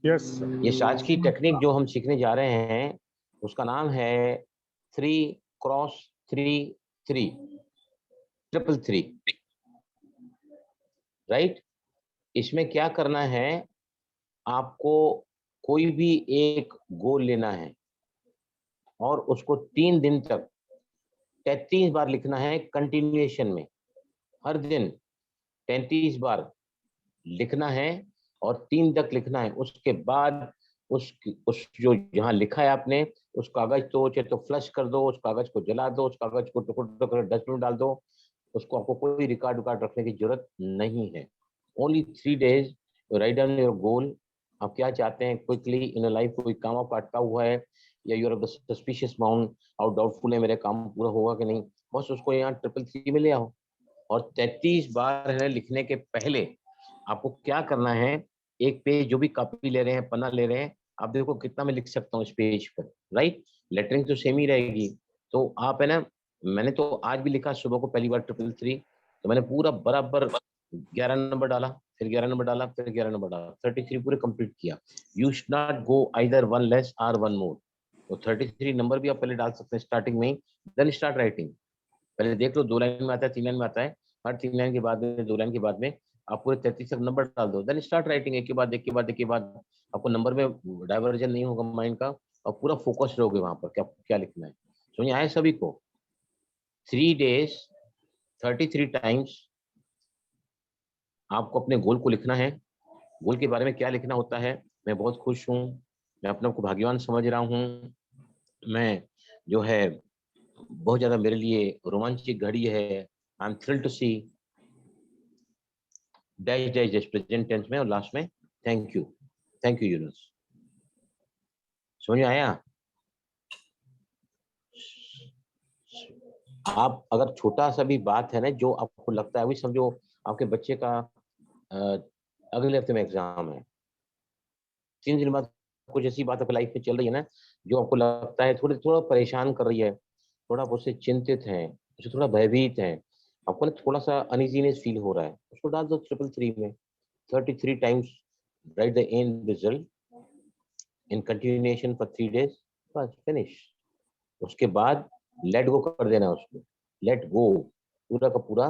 यस
ये आज की टेक्निक जो हम सीखने जा रहे हैं उसका नाम है 3x3 333, राइट? इसमें क्या करना है, आपको कोई भी एक गोल लेना है और उसको 3 दिन तक 33 बार लिखना है कंटिन्यूएशन में। हर दिन 33 बार लिखना है और 3 तक लिखना है। उसके बाद उस जो जहाँ लिखा है आपने उस कागज तो चाहे तो फ्लश कर दो, उस कागज को जला दो, उस कागज को टुकड़े कर डस्टबिन में डाल दो। उसको आपको कोई रिकॉर्ड रखने की जरूरत नहीं है। Only 3 days to write down your goal। आप क्या चाहते हैं क्विकली इन लाइफ? कोई काम आपका अटका हुआ है या यूर द सस्पिशियस माउंट, और डाउटफुल है मेरे काम पूरा होगा कि नहीं, बस उसको यहाँ 333 में ले आओ। और 33 बार है लिखने के पहले आपको क्या करना है, एक पेज जो भी कॉपी ले रहे हैं, पन्ना ले रहे हैं, आप देखो कितना मैं लिख सकता हूँ इस पेज पर, राइट? लेटरिंग तो सेम ही रहेगी। तो आप है ना, मैंने तो आज भी लिखा सुबह को पहली बार 333, तो मैंने पूरा बराबर 11 नंबर डाला, फिर 11 नंबर डाला, फिर 11 नंबर डाला, 33 पूरे कंप्लीट किया। You should not go either 1 less और 1 मोर। तो 33 नंबर भी आप पहले डाल सकते हैं स्टार्टिंग में ही, देन स्टार्ट राइटिंग। पहले देख लो 2 लाइन में आता है, 3 लाइन में आता है, हर 3 लाइन के बाद में 2 लाइन के बाद में आप पूरे 33 तक नंबर डाल दो, देन स्टार्ट राइटिंग। एक के बाद एक के बाद एक के बाद आपको नंबर में डाइवर्जन नहीं होगा माइंड का और पूरा फोकस रहोगे वहां पर क्या लिखना है। समझ आए सभी को? 3 days 33 टाइम्स आपको अपने गोल को लिखना है। गोल के बारे में क्या लिखना होता है, मैं बहुत खुश हूँ, मैं अपने आप को भाग्यवान समझ रहा हूँ, मैं जो है बहुत ज्यादा मेरे लिए रोमांचक घड़ी है, I am thrilled to see dash dash dash present tense में और लास्ट में थैंक यू यूनुस। समझ में आया? आप अगर छोटा सा भी बात है ना जो आपको लगता है, अभी समझो आपके बच्चे का अगले हफ्ते में एग्जाम है, 3 दिन बाद कुछ ऐसी बात आपकी लाइफ में चल रही है ना जो आपको लगता है थोड़ा परेशान कर रही है, थोड़ा आप उससे चिंतित हैं, उससे थोड़ा भयभीत हैं, आपको ना थोड़ा सा अनइजीनेस फील हो रहा है, उसको डाल दो 333 में 33 times right the end result in continuation for 3 days, बस फिनिश। उसके बाद लेट गो कर देना उसको, लेट गो, पूरा का पूरा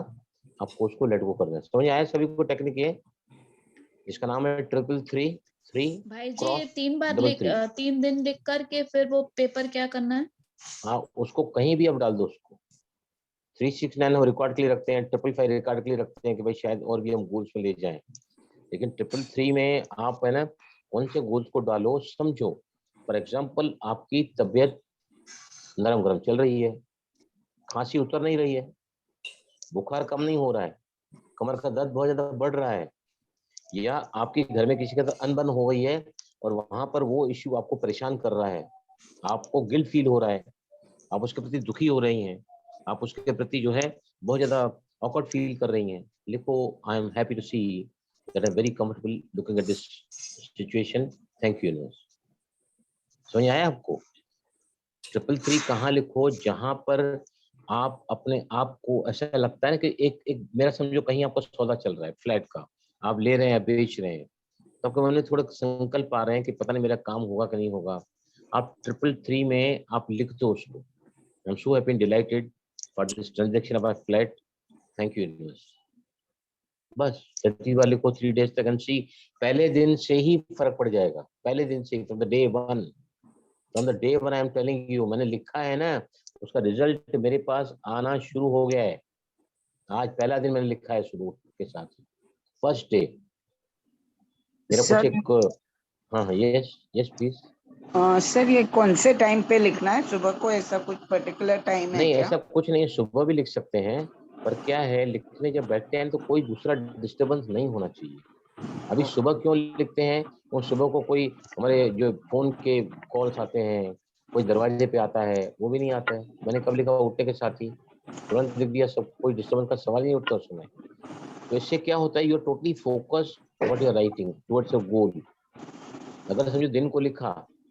आपको उसको लेट गो कर देना। समझ आया सभी को टेक्निक? ये इसका नाम है 333
भाई जी
क्रॉस
ये 3 बार
33।
3 दिन लिख करके फिर वो पेपर क्या करना है?
हाँ, उसको कहीं भी आप डाल दो उसको। 369 हम रिकॉर्ड के लिए रखते हैं, 555 रिकॉर्ड के लिए रखते हैं कि भाई शायद और भी हम गोल्स में ले जाएं, लेकिन 333 में आप है ना कौन से गोल्स को डालो। समझो फॉर एग्जाम्पल आपकी तबीयत नरम गरम चल रही है, खांसी उतर नहीं रही है, बुखार कम नहीं हो रहा है, कमर का दर्द बहुत ज्यादा बढ़ रहा है, या आपके घर में किसी के साथ अनबन हो गई है और वहां पर वो इश्यू आपको परेशान कर रहा है, आपको गिल्ट फील हो रहा है, आप उसके प्रति दुखी हो रही हैं, आप उसके प्रति जो है बहुत ज्यादा ऑकवर्ड फील कर रही हैं, लिखो I am happy to see that I am very comfortable looking at this situation, thank you universe. समझ आया आपको? 333 कहाँ लिखो? जहां पर आप अपने आप को ऐसा लगता है ना कि एक मेरा समझो कहीं आपका सौदा चल रहा है फ्लैट का, आप ले रहे हैं या बेच रहे हैं, तो आपके मन में थोड़ा संकल्प आ रहे हैं कि पता नहीं मेरा काम होगा कि नहीं होगा, आप 333 में आप लिख दो उसको, I am so happy and delighted for this transaction of our flat, thank you universe. बस 33 वाले को 3 days तक सी पहले दिन से ही फर्क पड़ जाएगा, पहले दिन से, from the day one I am telling you, मैंने लिखा है ना उसका रिजल्ट मेरे पास आना शुरू हो गया है। आज पहला दिन मैंने लिखा है शुरू के साथ, फर्स्ट डे मेरा कुछ एक हाँ यस यस प्लीज।
सर ये कौन से टाइम पे लिखना है? सुबह को ऐसा कुछ पर्टिकुलर टाइम है
नहीं
क्या?
ऐसा कुछ नहीं है, सुबह भी लिख सकते हैं, पर क्या है लिखने जब बैठते हैं तो कोई दूसरा डिस्टरबेंस नहीं होना चाहिए। अभी सुबह क्यों लिखते हैं? वो सुबह को कोई हमारे जो फोन के कॉल्स आते हैं, कोई दरवाजे पे आता है, वो भी नहीं आता है। मैंने कब लिखा? उठने के साथ ही तुरंत लिख दिया, सब कोई डिस्टरबेंस का सवाल ही नहीं उठता उसमें। तो इससे क्या होता है, you are totally focus what you are writing towards a goal. अगर समझो दिन को लिखा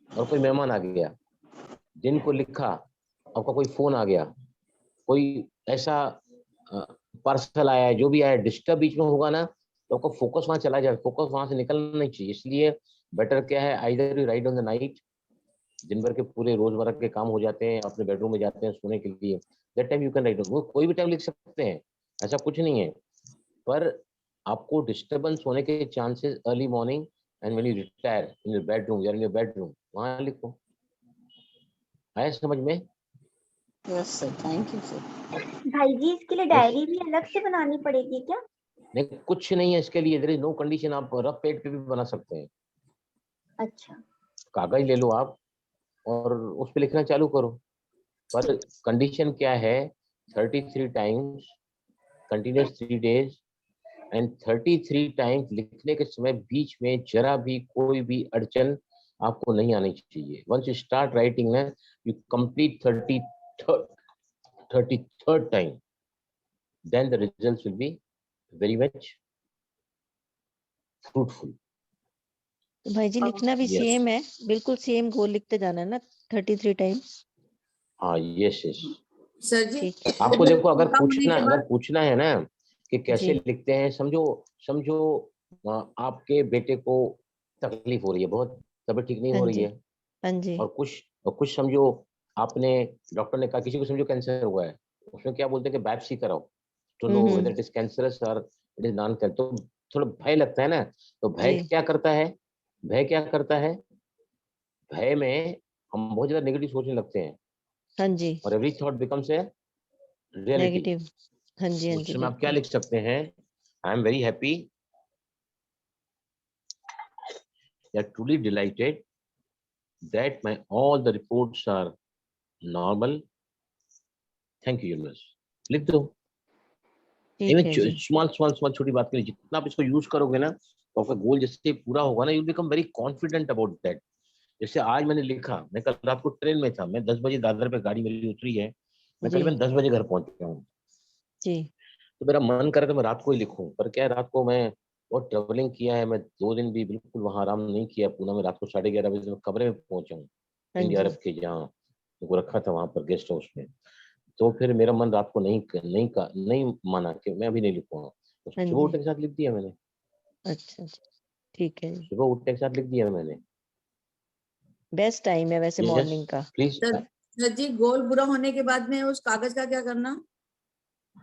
और कोई मेहमान आ गया, दिन को लिखा आपका कोई फोन आ गया, कोई ऐसा पार्सल आया है, जो भी आया, डिस्टर्ब बीच में होगा ना तो आपका फोकस वहां चला जाए, फोकस वहां से निकलना नहीं चाहिए। इसलिए बेटर क्या है, either you right on the night, दिन भर के पूरे रोजमर्रा के काम हो जाते हैं, अपने बेडरूम में जाते हैं सोने के लिए, that time you can write, वो कोई भी टाइम लिख सकते हैं, ऐसा कुछ नहीं है। पर आपको डिस्टर्बेंस होने के chances early morning and when you retire in your bedroom, in your bedroom, वहां लिखो। आया समझ में?
Yes sir, thank you sir.
भाई जी इसके लिए डायरी भी अलग से बनानी पड़ेगी क्या?
नहीं कुछ नहीं है इसके लिए, देयर इज नो कंडीशन, आप रफ पेज पे भी बना सकते हैं।
अच्छा
कागज ले लो आप और उस पे लिखना चालू करो, पर कंडीशन क्या है, 33 times continuous 3 days and 33 times लिखने के समय बीच में जरा भी कोई भी अड़चन आपको नहीं आनी चाहिए। वंस यू स्टार्ट राइटिंग ना, you complete 33rd time, then the results will be very much fruitful.
तो भाई जी लिखना भी
Yes.
सेम है, बिल्कुल सेम गोल लिखते जाना है ना 33 टाइम्स?
हाँ यस यस।
सर जी
ठीक है।
आपको देखो अगर
खत्म होने के बाद
पूछना है ना कि कैसे
जी।
लिखते हैं, समझो आपके बेटे को तकलीफ हो रही है, बहुत तबीयत ठीक नहीं
हाँ
हो रही
जी,
है,
हाँ जी,
और कुछ समझो आपने, डॉक्टर ने कहा किसी को समझो कैंसर हुआ है, उसमें क्या बोलते हैं कि बायोप्सी कराओ to know whether it is cancerous और इट इज नॉन कैंसर। तो थोड़ा भय लगता है ना, तो भय
जी,
क्या करता है, भय में हम बहुत ज्यादा नेगेटिव सोचने लगते हैं
हाँ जी,
और every thought becomes a reality.
Negative, हाँ जी, हाँ
उस
जी,
समय आप क्या
बिल्कुल।
लिख सकते हैं, आई एम वेरी हैप्पी, या truly delighted that my all the reports are normal, thank you universe, लिख दो।
ठीक है जी।
स्मॉल स्मॉल स्मॉल छोटी बात के लिए जितना आप इसको यूज करोगे ना, तो आपका गोल जैसे पूरा होगा ना, you become very confident about that. जैसे आज मैंने लिखा, मैं कल रात को ट्रेन में था, मैं 10 बजे दादर पे गाड़ी मेरी उतरी है, मैं
जी
करीबन 10 बजे घर पहुंच गया हूँ।
जी
तो मेरा मन कर रहा था मैं रात को ही लिखूं, पर क्या है, रात को मैं बहुत ट्रेवलिंग किया है, मैं 2 दिन भी बिल्कुल वहां आराम नहीं किया पूना में। रात को 11:30 बजे मैं कमरे में पहुंचा हूँ,
हाँ
इंडिया
जी
अरब के, जहाँ उनको रखा था वहां पर गेस्ट हाउस में। तो फिर मेरा मन रात को नहीं माना कि मैं अभी नहीं लिखूंगा, तो
हाँ
सुबह
जी।
उठने के साथ लिख दिया मैंने।
अच्छा अच्छा, ठीक है जी।
सुबह उठने के साथ लिख दिया मैंने।
बेस्ट टाइम है वैसे मॉर्निंग का।
प्लीज।
सर जी, गोल पूरा होने के बाद में उस कागज का क्या करना?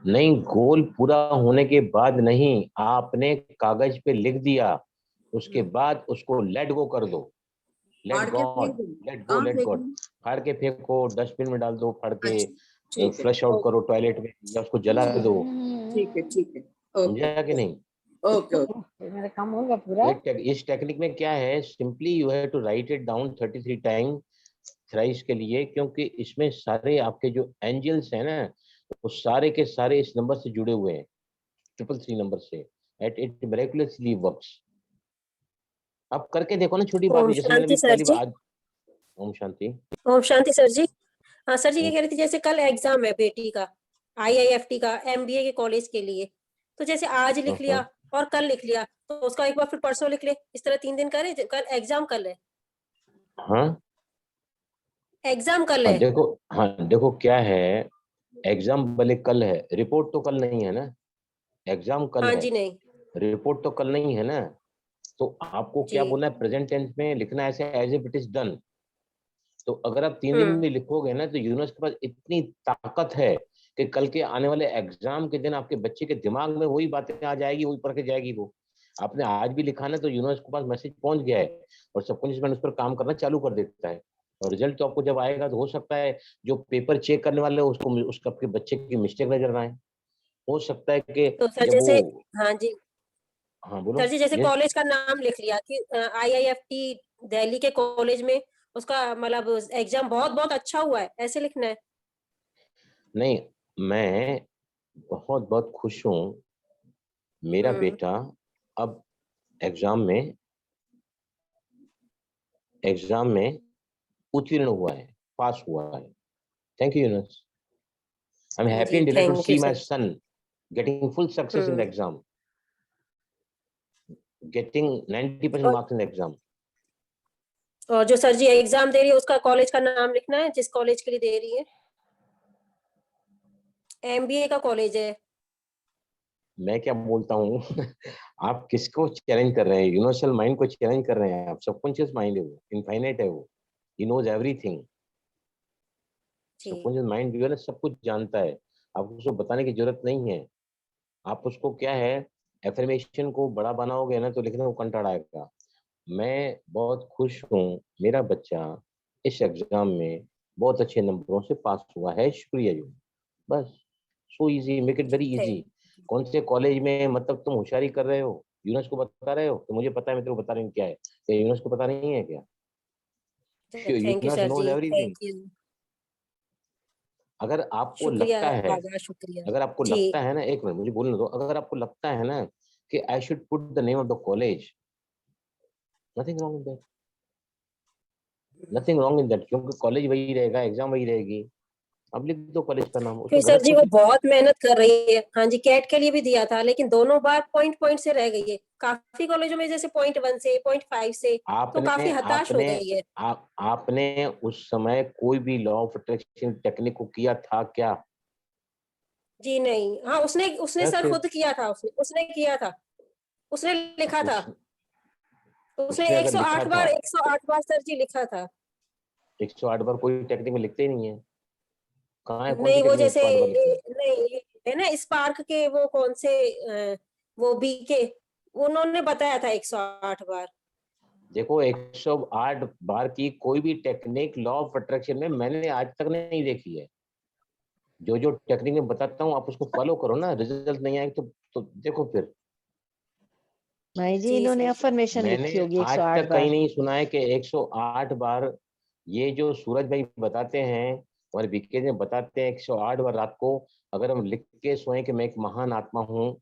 नहीं, गोल पूरा होने के बाद नहीं, आपने कागज पे लिख दिया, उसके बाद उसको लेट गो कर दो।
फाड़
लेट
के
गॉड,
फेंक दो?
लेट गो,
कहाँ
लेट गॉड।
फेंकूं?
फाड़ के फेंको, डस्टबिन में डाल दो, फाड़ के
अच्छा, ठीक है,
फ्लश आउट करो टॉयलेट में, या उसको जला दो।
ठीक है, ठीक है। ओके
समझा कि नहीं?
Okay okay.
मेरा काम होगा पूरा।
इस टेक्निक में क्या है, simply you have to write it down 33 time thrice के लिए, क्योंकि इसमें सारे आपके जो एंजल्स हैं ना, वो सारे के सारे इस नंबर से जुड़े हुए हैं, 333 नंबर से। At it मिरेकुलसली works. आप करके देखो ना, छोटी बात
ओम
नहीं, जैसे मैंने
शांति
भी
सर
पहली
जी।
बार आज। ओम शांति।
ओम शांति सर जी। हाँ सर जी, क्या
हम्म,
कह रही थी, जैसे कल एग्जाम है बेटी का IIFT का MBA के कॉलेज के लिए, तो जैसे आज लिख लिया और कल लिख लिया, तो उसका एक बार फिर परसों लिख ले, इस तरह 3 दिन करे, कल एग्जाम कल है,
हाँ
एग्जाम कल
हाँ,
है।
देखो क्या है, एग्जाम भले कल है, रिपोर्ट तो कल नहीं है ना। एग्जाम कल
हाँ
है,
जी, नहीं
रिपोर्ट तो कल नहीं है ना। तो आपको क्या
जी।
बोलना है, प्रेजेंट टेंस में लिखना है ऐसे, as if it is done. तो अगर आप 3 दिन
हम्म
में लिखोगे ना, तो यूनिवर्स के पास इतनी ताकत है कि कल के आने वाले एग्जाम के दिन आपके बच्चे के दिमाग में वही बातें आ जाएगी, वही पढ़ के जाएगी वो। आपने आज भी लिखा ना, तो यूनिवर्स के पास मैसेज पहुंच गया है, और सबकॉन्शियस माइंड उस पर काम करना चालू कर देता है। और रिजल्ट तो आपको जब आएगा, तो हो सकता है जो पेपर चेक करने वाले उसको उसका आपके बच्चे की मिस्टेक नजर आए। हो सकता है कि
तो सर
जब
जैसे,
वो।
हाँ जी
हाँ बोलो।
सर जी, जैसे
यस।
कॉलेज का नाम लिख लिया कि IIFT दिल्ली के कॉलेज में उसका मतलब एग्जाम बहुत बहुत अच्छा हुआ है, ऐसे लिखना है।
नहीं, मैं बहुत बहुत खुश हूँ, मेरा
हम्म
बेटा अब एग्जाम में उत्तीर्ण हुआ है, पास हुआ है। Thank you Yunus. I am happy
जी,
and delighted to
thank you
see my
sir.
Son getting full success in the exam, getting 90%
और
मार्क्स इन द एग्जाम।
और जो सर जी एग्जाम दे रही है, उसका कॉलेज का नाम लिखना है, जिस कॉलेज के लिए दे रही है। MBA का कॉलेज है।
मैं क्या बोलता हूँ आप किसको चैलेंज कर रहे हैं? यूनिवर्सल माइंड को चैलेंज कर रहे हैं आप। सबकॉन्शियस माइंड है वो, इनफाइनाइट है वो, ही नोज एवरीथिंग।
जी
सबकॉन्शियस माइंड जो है ना, सब कुछ जानता है, आपको उसको बताने की जरूरत नहीं है। आप उसको क्या है, एफर्मेशन को बड़ा बनाओगे ना, तो लिखने को कंटाड़ा आएगा। मैं बहुत खुश हूँ, मेरा बच्चा इस एग्जाम में बहुत अच्छे नंबरों से पास हुआ है, शुक्रिया जी। बस, so easy, make it very easy. कौन से कॉलेज में, मतलब तुम होशियारी कर रहे हो, यूनुस को बता रहे हो? तो मुझे पता है, मैं तेरे को बता रही हूँ क्या है, क्या यूनुस को पता नहीं है क्या?
Thank you
Yunus
sir
knows
जी,
एवरीथिंग।
Thank you.
अगर आपको
शुक्रिया,
लगता है,
आगा शुक्रिया।
अगर आपको
जी
लगता है ना, एक मिनट मुझे बोलने दो, अगर आपको लगता है ना कि I should put the name of the college, nothing wrong in that, nothing wrong in that, क्योंकि कॉलेज वही रहेगा, एग्जाम वही रहेगी। अब लिख दो कॉलेज का नाम,
फिर
उसमें
सर
गलत
जी वो
थोड़ी।
बहुत मेहनत कर रही है। हाँ जी, कैट के लिए भी दिया था, लेकिन दोनों बार पॉइंट पॉइंट से रह गई है। काफी कॉलेजों में जैसे 0.1 से 0.5 से, तो काफी
आपने
हताश हो
आपने
गई है।
आपने उस समय कोई भी लॉ ऑफ अट्रैक्शन टेक्निक को किया था क्या?
जी नहीं, हाँ उसने उसने
बस
सर
फिर
खुद किया था, उसने किया था, उसने लिखा था,
उस
उसने
उसने अगर लिखा
108
था,
बार 108 बार सर जी लिखा था।
108 बार कोई टेक्निक में लिखते ही नहीं है। कहाँ है, कौन सी
नहीं वो
टेक्निक
जैसे
108 बार लिखना है?
नहीं है ना, स्पार्क के वो कौन से वो BK, उन्होंने बताया था 108 बार।
देखो, 108 बार की कोई भी टेक्निक लॉ ऑफ अट्रैक्शन में मैंने आज तक नहीं देखी है। जो जो टेक्निक में बताता हूँ, आप उसको फॉलो करो ना, रिजल्ट नहीं आए तो देखो फिर।
भाई जी
जी
इन्होंने
सर जी।
अफर्मेशन
मैंने
लिखी होगी
आज
108
तक कहीं
बार।
नहीं सुना है कि 108 बार, ये जो सूरज भाई बताते हैं हमारे बीके में बताते हैं 108 बार रात को अगर हम लिख के सोएं कि मैं एक महान आत्मा हूँ,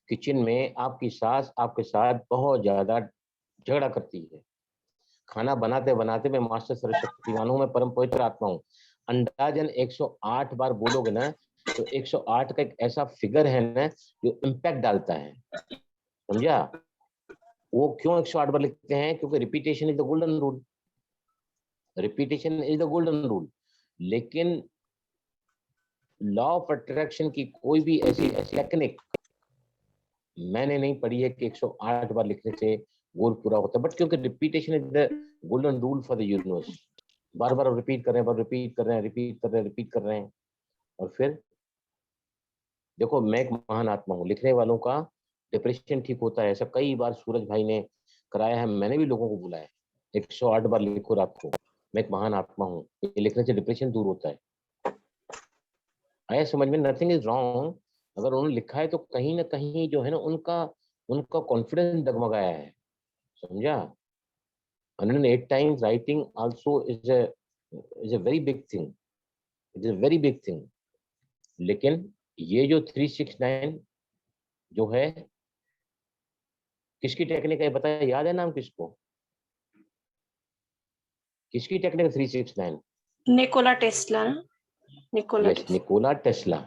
किचन में आपकी सास आपके साथ बहुत ज्यादा झगड़ा करती है, खाना बनाते बनाते मैं मास्टर सर्वशक्तिमान हूँ, मैं परम पवित्र आत्मा हूँ, अंदाजन 108 बार बोलोगे ना तो 108 का एक ऐसा फिगर है ना जो इम्पैक्ट डालता है, समझा? वो क्यों 108 बार लिखते हैं? क्योंकि repetition is the golden rule, repetition is the golden rule. लेकिन लॉ ऑफ अट्रैक्शन की कोई भी ऐसी टेक्निक मैंने नहीं पढ़ी है कि 108 बार लिखने से गोल पूरा होता है, बट क्योंकि repetition is the golden rule for the universe, bar bar repeat कर रहे हैं, बार रिपीट कर रहे हैं, रिपीट कर रहे हैं, रिपीट कर रहे हैं। और फिर देखो मैं एक महान आत्मा हूँ, लिखने वालों का डिप्रेशन ठीक होता है, ऐसा कई बार सूरज भाई ने कराया है, मैंने भी लोगों को बुलाया 108 बार लिखो रात को, मैं एक महान आत्मा हूँ, ये लिखने से डिप्रेशन दूर होता है। आया समझ में? नथिंग इज रॉन्ग, अगर उन्होंने लिखा है तो कहीं ना कहीं जो है ना उनका कॉन्फिडेंस डगमगाया है, समझा? 108 times writing also is a very big thing, it is a very big thing। लेकिन ये जो 369 जो है किसकी टेक्निक है बताया, याद है नाम किसको? किसकी टेक्निक 369?
निकोला टेस्ला ना? Nikola
yes, Nikola Tesla.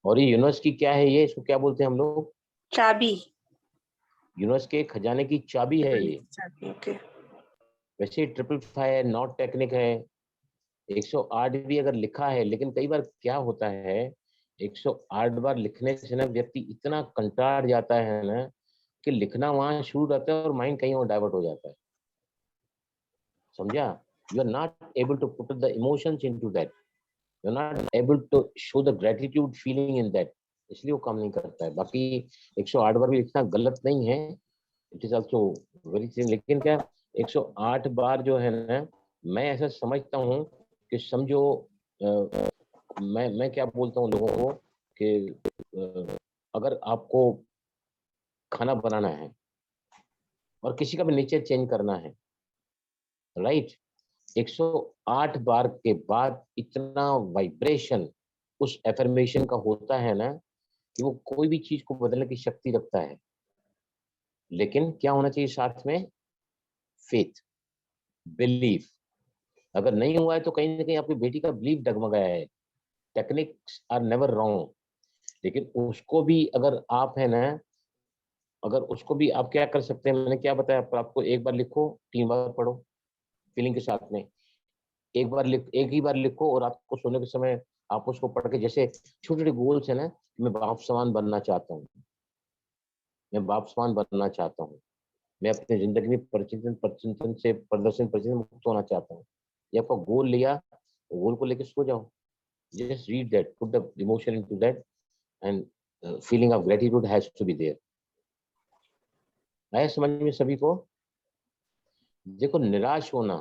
और ये यूनिवर्स की क्या है, ये इसको क्या बोलते हैं हम लोग?
चाबी।
यूनिवर्स के खजाने की चाबी है ये।
ओके।
वैसे 555 नॉट टेक्निक है, 108 भी अगर लिखा है, लेकिन कई बार क्या होता है 108 बार लिखने से ना व्यक्ति इतना कंटाळ जाता है ना कि लिखना वहां शुरू रहता है और माइंड कहीं और डाइवर्ट हो जाता है, समझा? You are not able to put the emotions into that, you are not able to show the gratitude feeling in that, इसलिए वो काम नहीं करता है। बाकी 108 बार भी लिखना गलत नहीं है, it is also very thing. लेकिन क्या 108 बार जो है ना, मैं ऐसा समझता हूँ कि समझो मैं क्या बोलता हूँ लोगों को कि अगर आपको खाना बनाना है और किसी का भी नेचर चेंज करना है, राइट, 108 बार के बाद इतना वाइब्रेशन उस एफर्मेशन का होता है ना कि वो कोई भी चीज को बदलने की शक्ति रखता है। लेकिन क्या होना चाहिए साथ में? Faith, belief. अगर नहीं हुआ है तो कहीं ना कहीं आपकी बेटी का बिलीफ डगमगाया है। टेक्निक्स आर नेवर रॉन्ग, लेकिन उसको भी अगर आप है ना, अगर उसको भी आप क्या कर सकते हैं, मैंने क्या बताया आपको, एक बार लिखो 3 बार पढ़ो फीलिंग के साथ में, एक ही बार लिखो और रात को सोने के समय आप उसको पढ़ के, जैसे छोटे छोटे गोल्स है ना, मैं बाप समान बनना चाहता हूँ, मैं बाप समान बनना चाहता हूँ, मैं अपनी जिंदगी में प्रदर्शन से मुक्त होना चाहता हूँ। ये आपका गोल लिया, गोल को लेके सो जाओ, just read that, put the emotion into that, and feeling of gratitude has to be there। आया समझ में सभी को? देखो निराश होना,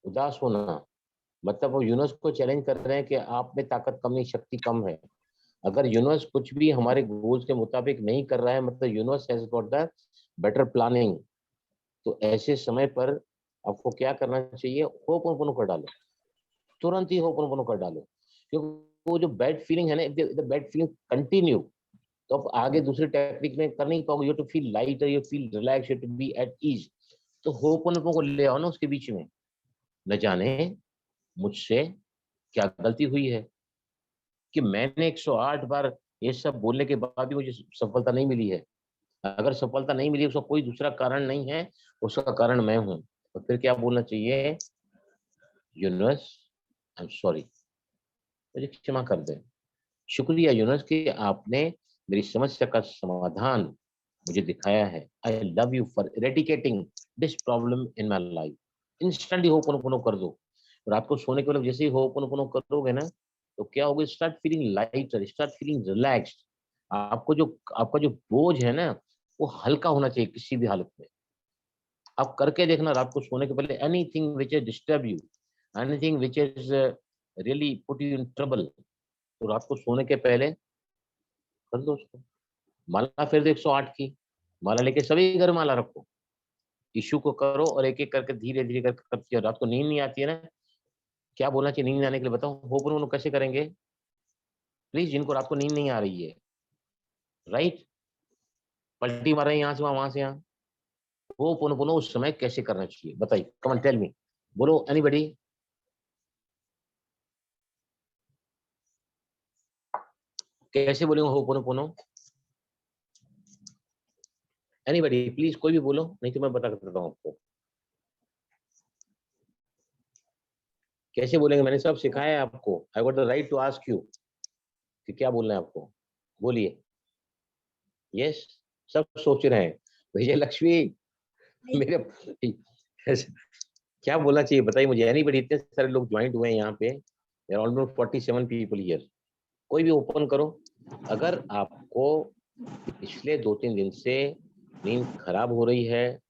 उदास होना, मतलब वो यूनिवर्स को चैलेंज कर रहे हैं कि आप में ताकत कम नहीं, शक्ति कम है। अगर यूनिवर्स कुछ भी हमारे गोल्स के मुताबिक नहीं कर रहा है, मतलब universe has got the better planning, तो ऐसे समय पर आपको क्या करना चाहिए? होपोनोपोनो कर डालो, तुरंत ही होपोनोपोनो कर डालो, क्योंकि वो जो बैड फीलिंग है ना, if the bad feeling continue, तो आप आगे दूसरी टेक्निक में कर नहीं पाओगे। You to feel light, you feel relax, you to be at ease. तो होपोनोपोनो को ले आओ ना उसके बीच में। न जाने मुझसे क्या गलती हुई है कि मैंने 108 बार ये सब बोलने के बाद भी मुझे सफलता नहीं मिली है। अगर सफलता नहीं मिली उसका कोई दूसरा कारण नहीं है, उसका कारण मैं हूं। तो फिर क्या बोलना चाहिए? यूनिवर्स आई एम सॉरी, मुझे क्षमा कर दें, शुक्रिया यूनिवर्स कि आपने मेरी समस्या का समाधान मुझे दिखाया है। आई love you for eradicating this problem in my life. Instantly ho'oponopono कर दो। रात को सोने के बाद जैसे ही होपोनोपोनो करोगे ना, तो क्या होगा? Start feeling lighter, start feeling relaxed. आपका जो बोझ है ना, वो हल्का होना चाहिए किसी भी हालत में। आप करके देखना रात को सोने के पहले, anything which is disturb you, anything which is really put you in trouble, तो रात को सोने के पहले कर दो उसको। माला फिर दो 108 की माला लेके सभी घर माला रखो, इशू को करो और एक एक करके धीरे धीरे करके रात को नींद नहीं आती है ना, क्या बोलना चाहिए नींद आने के लिए बताओ? होपोनोपोनो कैसे करेंगे प्लीज, जिनको रात को नींद नहीं आ रही है, राइट, पलटी मार रहे हैं यहाँ से वहां से यहाँ, होपोनोपोनो उस समय कैसे करना चाहिए बताइए? कम ऑन टेल मी, बोलो एनीबॉडी। कैसे बोलेंगे होपोनोपोनो? एनीबॉडी प्लीज, कोई भी बोलो, नहीं तो मैं बता देता हूँ आपको कैसे बोलेंगे। मैंने सब सिखाया है आपको। I got the right to ask you कि क्या बोलना है आपको, बोलिए। यस, सब सोच रहे हैं विजय लक्ष्मी मेरे क्या बोलना चाहिए बताइए मुझे। एनीबॉडी, इतने सारे लोग ज्वाइंट हुए हैं यहाँ पे, there are almost 47 people here. कोई भी ओपन करो। अगर आपको पिछले 2-3 दिन से नींद खराब हो रही है,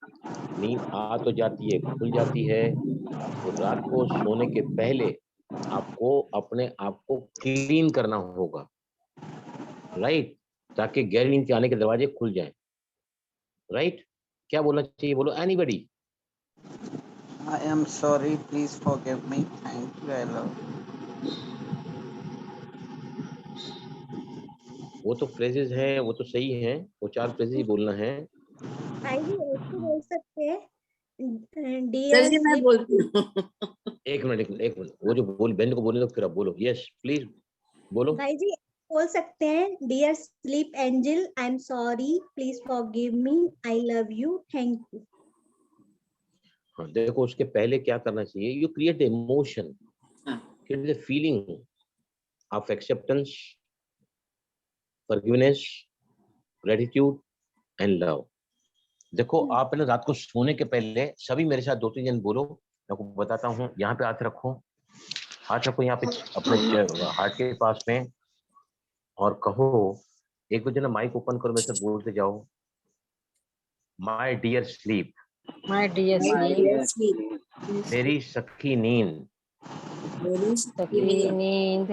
नींद आ तो जाती है, खुल जाती है, तो रात को सोने के पहले आपको अपने आप को क्लीन करना होगा, राइट, ताकि गहरी नींद के आने के दरवाजे खुल जाएं, राइट। क्या बोलना चाहिए, बोलो anybody.
I am sorry, please forgive me, thank you, I love you.
वो तो फ्रेजेस हैं, वो तो सही हैं, वो 4 फ्रेजेस ही बोलना है।
भाई जी ऐसे बोल सकते हैं
सर
डियर
जी मैं बोलती हूँ।
एक मिनट, वो जो बोल बहन को बोलने दो, फिर आप बोलो। यस प्लीज बोलो।
भाई जी बोल सकते हैं dear sleep angel, I am sorry, please forgive me, I love you, thank you.
हाँ देखो, उसके पहले क्या करना चाहिए, you create emotion, create the feeling of acceptance, forgiveness, gratitude and love. देखो आप ना रात को सोने के पहले सभी मेरे साथ 2-3 जन बोलो, मैं आपको बताता हूँ। यहाँ पे हाथ रखो, हाथ रखो यहाँ पे अपने हार्ट के पास में, और कहो, एक दो जना माइक ओपन करो, मेरे साथ बोलते जाओ, my dear sleep,
my dear sleep,
मेरी सखी नींद,
सखी नींद,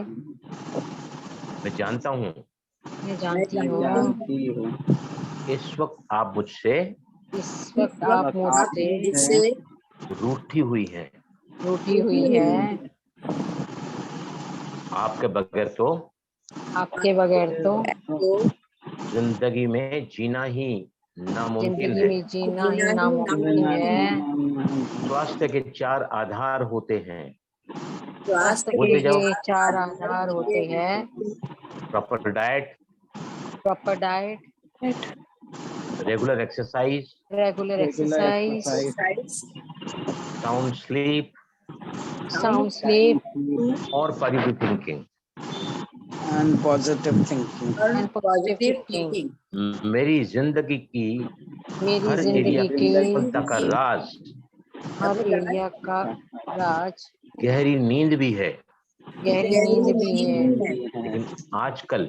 मैं जानता हूँ
मैं जानती हूँ
इस वक्त आप मुझसे
इस वक्त आप मुझसे
रूठी हुई हैं,
रूठी हुई है,
आपके बगैर तो
आपके बगैर तो
जिंदगी में जीना ही नामुमकिन
जिंदगी
है।
में जीना ही नामुमकिन है।
स्वास्थ्य के 4 आधार होते हैं,
स्वास्थ्य
बोलते जाओ।
के 4 आधार होते हैं,
proper diet, regular exercise,
regular exercise,
sound sleep और positive thinking.
And positive thinking.
and positive thinking.
मेरी जिंदगी की हर एरिया की सफलता का राज,
हर एरिया का राज
गहरी नींद भी है।
गहरी नींद भी है।
लेकिन आजकल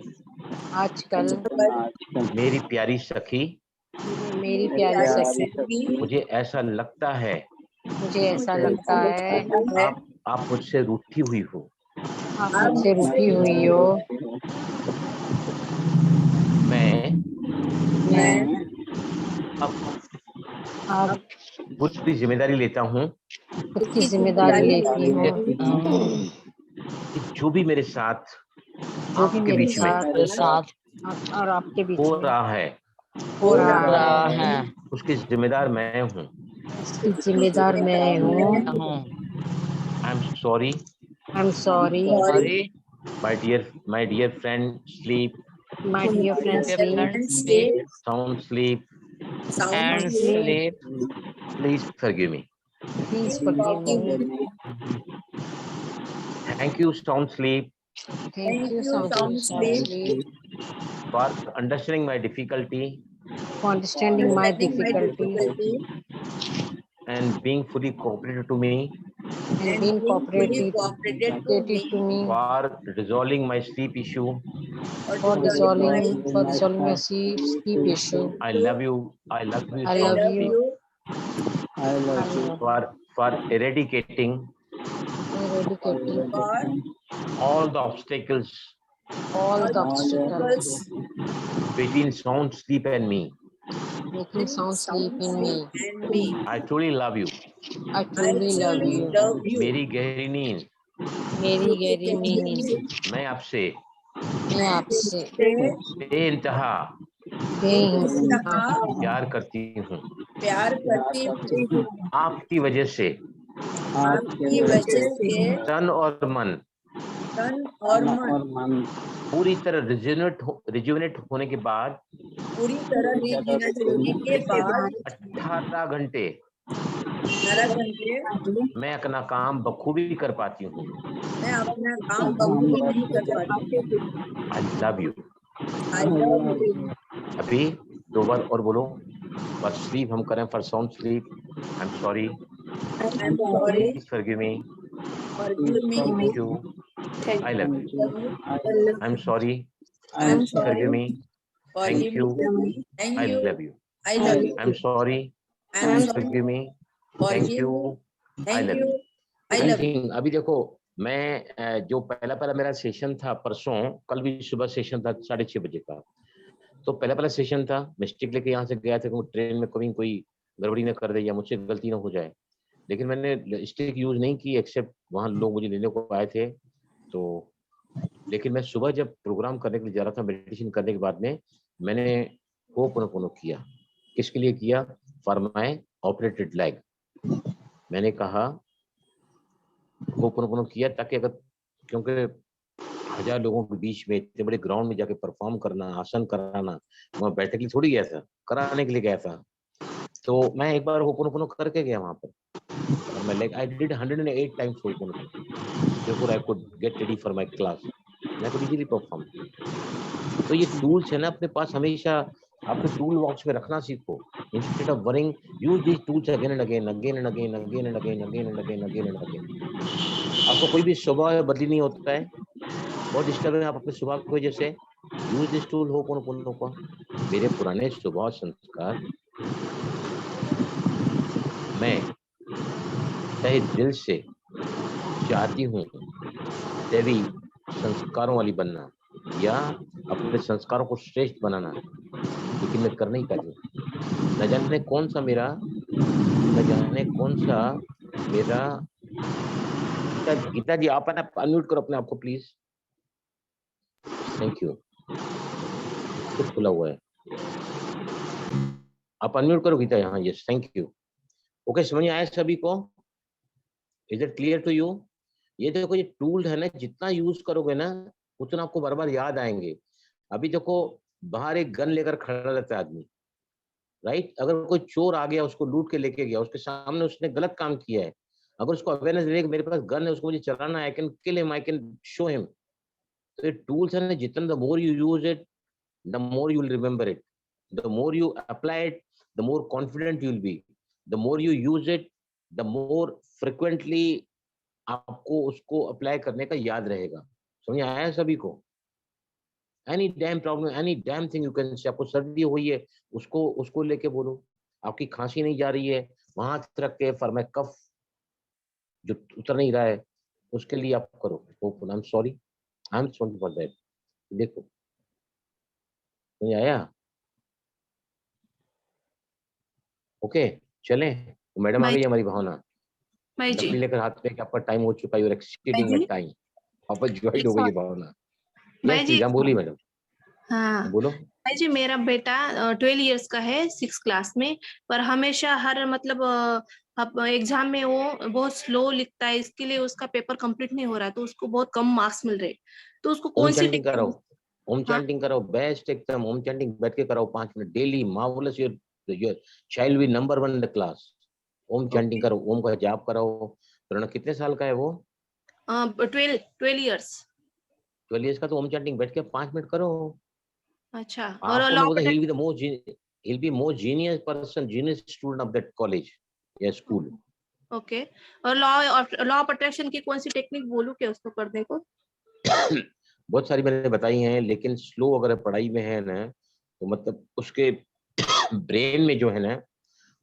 मेरी प्यारी सखी, मुझे ऐसा लगता है आप मुझसे रूठी हुई हो,
आप मुझसे रूठी हुई हो।
मैं
अब
खुद की जिम्मेदारी लेता हूँ
खुद की जिम्मेदारी लेती हूँ
कि जो भी मेरे साथ
जो भी
आपके
मेरे
बीच में
साथ और आपके बीच
हो
में
रहा है उसकी जिम्मेदार मैं हूँ।
इसकी जिम्मेदार मैं हूँ।
आई am sorry, my dear friend sleep,
my dear friend sleep,
sound sleep, please forgive me.
please forgive me.
Thank you sound sleep
Thank you sound sleep
for understanding my difficulty and being fully cooperative to me,
and being cooperative to me,
for resolving my sleep issue.
for resolving my sleep issue.
I love you sound sleep,
I love you.
for eradicating all the obstacles between sound sleep and me.
Making sound sleep in me.
I truly love you.
I truly love you.
मेरी गहरी नींद
मेरी गहरी नींद,
मैं आपसे
मैं आपसे
बेइंतहा
बेइंतहा
प्यार करती हूँ।
प्यार करती हूँ।
आपकी वजह से
आपकी वजह से
तन और मन
तन और मन
पूरी तरह रिजुविनेट होने के बाद
पूरी तरह रिजुविनेट होने के बाद
18 घंटे
18 घंटे
मैं अपना काम बखूबी कर पाती हूँ।
मैं अपना काम बखूबी नहीं कर पाती।
आई love you.
I love you.
अभी 2 बार और बोलो। फॉर स्लीप हम करें, for sound sleep. I am sorry,
I am sorry,
please forgive me,
forgive me,
thank you, I love you. I am sorry,
I am
forgive
sorry,
me, thank
forgive
you,
me, thank
I
you,
love you.
I love you.
I am sorry,
I am sorry,
forgive me, thank
forgive
you,
me,
I
thank
love
you,
you.
I love you.
Anything. अभी देखो, मैं जो पहला मेरा सेशन था परसों, कल भी सुबह सेशन था 6:30 बजे का। तो पहला सेशन था, मिस्टेक लेके यहाँ से गया था कि ट्रेन में कभी कोई गड़बड़ी न कर दे या मुझसे गलती ना हो जाए, लेकिन मैंने स्टिक यूज नहीं की, एक्सेप्ट वहाँ लोग मुझे लेने को आए थे। तो लेकिन मैं सुबह जब प्रोग्राम करने के लिए जा रहा था, मेडिटेशन करने के बाद में मैंने होपोनोपोनो किया। किसके लिए किया? For my operated leg. मैंने कहा होपोनोपोनो किया ताकि अगर, क्योंकि 1000 लोगों के बीच में इतने बड़े ग्राउंड में जाके परफॉर्म करना, आसन कराना, वहाँ बैठने के लिए थोड़ी गया था, कराने के लिए गया था। तो मैं एक बार होपोनोपोनो करके गया वहाँ पर, और मैं like I did 108 times ho'oponopono before I could get ready for my class. I could easily perform. तो ये टूल्स है ना अपने पास, हमेशा आपको टूल बॉक्स में रखना सीखो। Instead of worrying, use these tools again and again, again and again, again and again, again and again, again and again. आपको कोई भी स्वभाव बदली नहीं होता है, बहुत डिस्टर्ब है आप अपने स्वभाव की वजह से, यूज दिस टूल होपोनोपोनो का। मेरे पुराने स्वभाव संस्कार मैं तहे दिल से चाहती हूँ देवी संस्कारों वाली बनना, या अपने संस्कारों को श्रेष्ठ बनाना, लेकिन मैं कर नहीं पाती। न जाने कौन सा मेरा गीता जी, आप अनम्यूट करो अपने आप को प्लीज। Thank you. कुछ खुला हुआ है, आप अनम्यूट करो गीता। यहाँ यस, थैंक यू। ओके, समझ आया सभी को? Is it clear to you? ये देखो, ये टूल है ना, जितना यूज करोगे ना उतना आपको बार बार याद आएंगे। अभी देखो, बाहर एक गन लेकर खड़ा रहता है आदमी, राइट? अगर कोई चोर आ गया, उसको लूट के लेके गया, उसके सामने उसने गलत काम किया है, अगर उसको अवेयरनेस देगा मेरे पास गन है, उसको मुझे चलाना है, I can kill him, I can show him. तो ये टूल्स है ना, जितना the more you use it, the more you will remember it, the more you apply it, the more confident you will be, the more you use it, the more frequently आपको उसको अप्लाई करने का याद रहेगा। समझ आया सभी को? Any damn problem, any damn thing you can say. आपको सर्दी हुई है, उसको लेके बोलो। आपकी खांसी नहीं जा रही है, वहां हाथ रख के फॉर माय कफ जो उतर नहीं रहा है, उसके लिए आप करो। आई am sorry, I am sorry for that. देखो, समझ आया? ओके, चलें। मैडम आ
भाई
गई हमारी भावना,
भाई जी,
लकड़ी लेकर हाथ में कि आपका टाइम हो चुका है, यू आर एक्सीडिंग
भाई
द
जी,
टाइम। वापस ज्वाइन
एक
हो गई
सवाल।
है भावना।
भाई
यस
जी,
प्लीज,
एक
हम
सवाल।
बोलिए मैडम,
हाँ
बोलो।
भाई जी, मेरा बेटा 12 इयर्स का है, 6 क्लास में, पर हमेशा हर मतलब एग्जाम में वो बहुत स्लो लिखता है, इसके लिए उसका पेपर कंप्लीट नहीं हो रहा है, तो उसको बहुत कम मार्क्स मिल रहे। तो उसको
ओम
कौन सी
चैंटिंग कराओ,
टेक्निक?
ओम
हाँ,
चैंटिंग कराओ, बेस्ट एकदम। ओम चैंटिंग बैठ के कराओ 5 minute daily, marvellous. Your child will number 1 in the class. Om chanting
okay.
करो, ओम का जाप कराओ। तो कितने साल का है वो?
12 इयर्स।
12 इयर्स का, तो ओम चैंटिंग बैठ के 5 मिनट करो।
अच्छा, और
आपको
लॉ
मैं बोलता,
protect?
he'll be more genius person, genius student of that college या स्कूल।
ओके, और लॉ प्रोटेक्शन की कौन सी टेक्निक बोलूं क्या उसको करने को?
बहुत सारी मैंने बताई हैं, लेकिन स्लो अगर पढ़ाई में है ना, तो मतलब उसके ब्रेन में जो है ना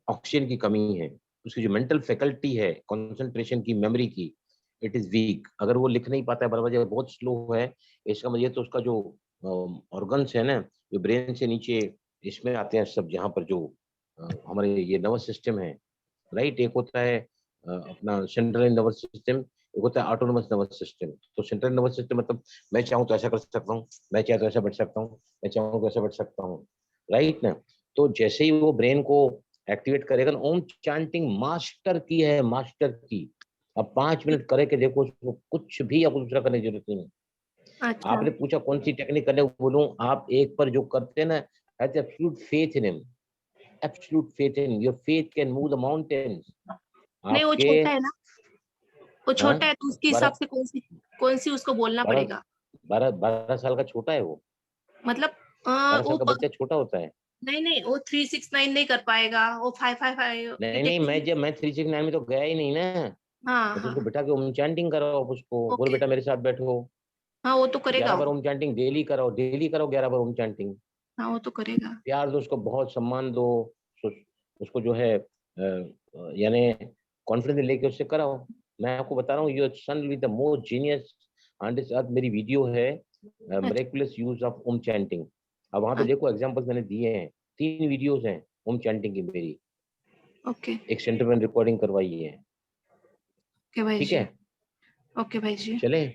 ऑक्सीजन की कमी है, उसकी जो मेंटल फैकल्टी है, कंसंट्रेशन की, मेमोरी की, इट इज वीक। अगर वो लिख नहीं पाता है बराबर, या बहुत स्लो है, इसका मतलब ये तो उसका जो ऑर्गन्स है ना, जो ब्रेन से नीचे इसमें आते हैं सब, जहाँ पर जो हमारे ये नर्वस सिस्टम है, राइट? एक होता है अपना सेंट्रल नर्वस सिस्टम, एक होता है ऑटोनोमस नर्वस सिस्टम। तो सेंट्रल नर्वस सिस्टम मतलब मैं चाहूँ तो ऐसा कर सकता हूँ, मैं चाहे तो ऐसा बैठ सकता हूँ, मैं चाहूँ तो ऐसा बैठ सकता हूँ, राइट ना। तो जैसे ही वो ब्रेन को एक्टिवेट करेगा ना, ओम चैंटिंग मास्टर की है, मास्टर की। अब 5 मिनट करे के देखो, उसको कुछ भी आपको दूसरा करने की जरूरत नहीं है।
अच्छा
आपने पूछा कौन सी टेक्निक करने को बोलूं, आप एक पर जो करते हैं ना, have absolute faith in him, absolute faith in, your faith can move the mountains.
नहीं, वो
आपके
छोटा है ना, वो
हाँ
छोटा है तो उसके हिसाब
12
से कौन सी उसको बोलना
12
पड़ेगा।
12 साल का छोटा है वो,
मतलब
12 साल
वो
का बच्चा छोटा होता है।
नहीं, वो 369 नहीं कर पाएगा, वो 555
नहीं नहीं, मैं 369 में तो गया ही नहीं ना।
हाँ
मैं तो
हाँ
उसको बिठा के ओम चैंटिंग कराओ, उसको बोलो
ओके,
बेटा मेरे साथ बैठो,
हाँ वो तो करेगा
11 बार
वो,
ओम चैंटिंग डेली कराओ, डेली कराओ 11 बार ओम चैंटिंग।
हाँ वो तो करेगा।
प्यार दो उसको, बहुत सम्मान दो, उसको जो है यानी कॉन्फिडेंस लेके उससे कराओ। मैं आपको बता रहा हूँ, your son with the most genius on this earth. मेरी वीडियो है miraculous use of Om chanting. अब वहां पे देखो एग्जांपल्स मैंने दिए हैं, 3 वीडियोस हैं ओम चैंटिंग की मेरी,
ओके
एक सेंटर में रिकॉर्डिंग करवाई है।
ओके भाई
ठीक
जी,
है,
ओके भाई जी।
चले।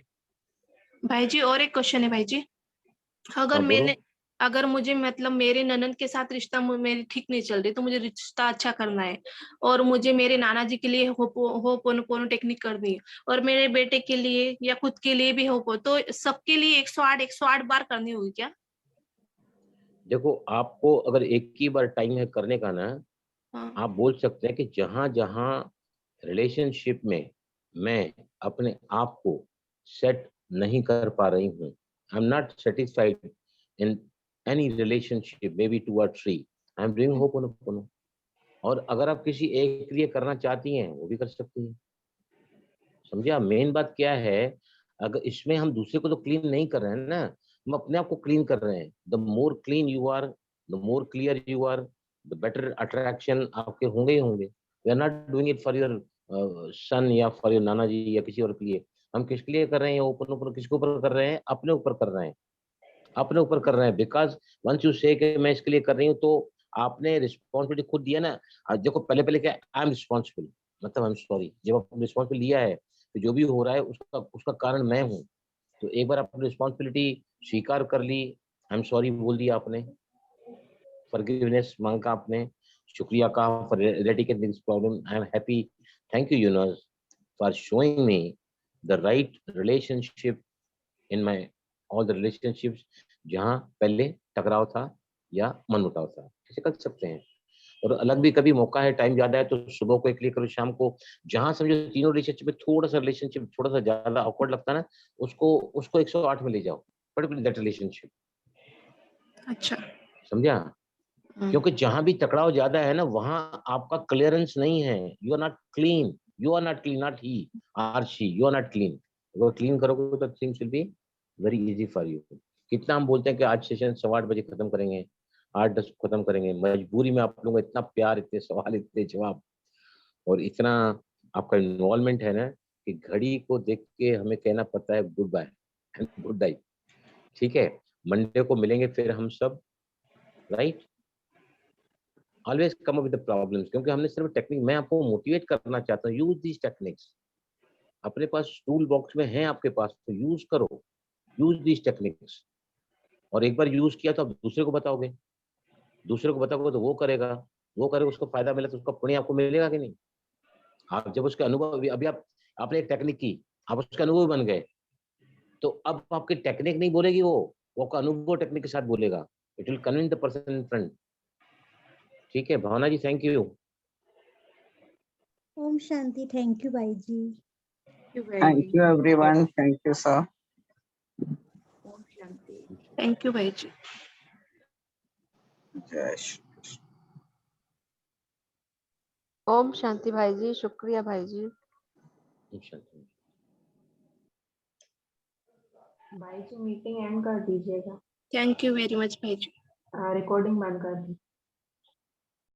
भाई जी और एक क्वेश्चन है भाई जी, अगर
हाँ बोलो।
अगर मुझे मतलब मेरे ननद के साथ रिश्ता मेरी ठीक नहीं चल रही, तो मुझे रिश्ता अच्छा करना है और मुझे मेरे नाना जी के लिए होपोनोपोनो टेक्निक करनी है और मेरे बेटे के लिए या खुद के लिए भी होपो, तो सबके लिए 108 बार करनी होगी क्या?
देखो आपको अगर एक ही बार टाइम है करने का ना,
हाँ
आप बोल सकते हैं कि जहां जहां रिलेशनशिप में मैं अपने आप को सेट नहीं कर पा रही हूँ, I am not satisfied in any relationship, may be 2 or 3, I am doing ho'oponopono. और अगर आप किसी एक के लिए करना चाहती हैं, वो भी कर सकती हैं। समझे आप मेन बात क्या है? अगर इसमें हम दूसरे को तो क्लीन नहीं कर रहे हैं ना, हम अपने आप को क्लीन कर रहे हैं। The more clean you are, the more clear you are, the better attraction आपके होंगे ही होंगे। We are not doing it for your son या फॉर योर नाना जी या किसी और के लिए। हम किसके लिए कर रहे हैं? ओपन ऊपर किसके ऊपर कर रहे हैं? अपने ऊपर कर रहे हैं, अपने ऊपर कर रहे हैं। बिकॉज वंस यू से कि मैं इसके लिए कर रही हूँ, तो आपने रिस्पॉन्सिबिलिटी खुद दिया ना। देखो पहले पहले क्या, आई एम रिस्पॉन्सिबल, मतलब आई एम सॉरी। जब आपने रिस्पॉन्सिबिलिटी लिया है तो जो भी हो रहा है उसका उसका कारण मैं हूँ। तो एक बार आपने रिस्पॉन्सिबिलिटी स्वीकार कर ली, आई एम सॉरी बोल दिया आपने, फॉरगिवनेस मांगा आपने, शुक्रिया कहा for eradicating this problem, I am happy, thank you universe for showing me the right relationship in my all the relationships, जहाँ पहले टकराव था या मनमुटाव था, ऐसे कर सकते हैं। और अलग भी कभी मौका है, टाइम ज्यादा है, तो सुबह को एक लिए करो, शाम को। जहां समझो तीनों रिलेशनशिप में थोड़ा सा रिलेशनशिप थोड़ा सा ज्यादा ऑकवर्ड लगता है ना, उसको उसको 108 में ले जाओ, पर्टिकुलरली दैट रिलेशनशिप।
अच्छा
समझा? क्योंकि जहां भी टकराव ज्यादा है ना, वहां आपका क्लियरेंस नहीं है, you are not clean, you are not clean, not he are she, you are not clean. अगर क्लीन करोगे तो things will be very easy for you. कितना हम बोलते हैं कि आज सेशन 8:15 खत्म करेंगे, 8:10 खत्म करेंगे, मजबूरी में आप लोगों को इतना प्यार, इतने सवाल, इतने जवाब और इतना आपका इन्वॉल्वमेंट है ना, कि घड़ी को देख के हमें कहना पड़ता है good bye and good night. ठीक है, मंडे को मिलेंगे फिर हम सब, right. Always come up with the problems, क्योंकि हमने सिर्फ टेक्निक, मैं आपको मोटिवेट करना चाहता हूँ, यूज दीज टेक्निक्स। अपने पास टूल बॉक्स में है आपके पास, तो यूज करो, यूज दीज टेक्निक्स। और एक बार यूज किया तो आप दूसरे को बताओगे, दूसरे को बताओगे तो वो करेगा, वो करेगा, उसको फायदा मिला तो उसका पुण्य आपको मिलेगा कि नहीं? आप जब उसके अनुभव, अभी आपने एक टेक्निक की, आप उसके अनुभव बन गए, तो अब आपकी टेक्निक नहीं बोलेगी, वो आपका अनुभव टेक्निक के साथ बोलेगा। It will convince the person in front. ठीक है Bhavna ji, thank you.
Om Shanti, thank you भाई जी।
Thank you everyone. Thank you, sir.
Thank you भाई जी।
Jai Shri.
ओम शांति भाई जी, शुक्रिया भाई जी।
भाई जी मीटिंग एंड कर दीजिएगा,
थैंक यू वेरी मच भाई जी।
रिकॉर्डिंग बंद कर दी।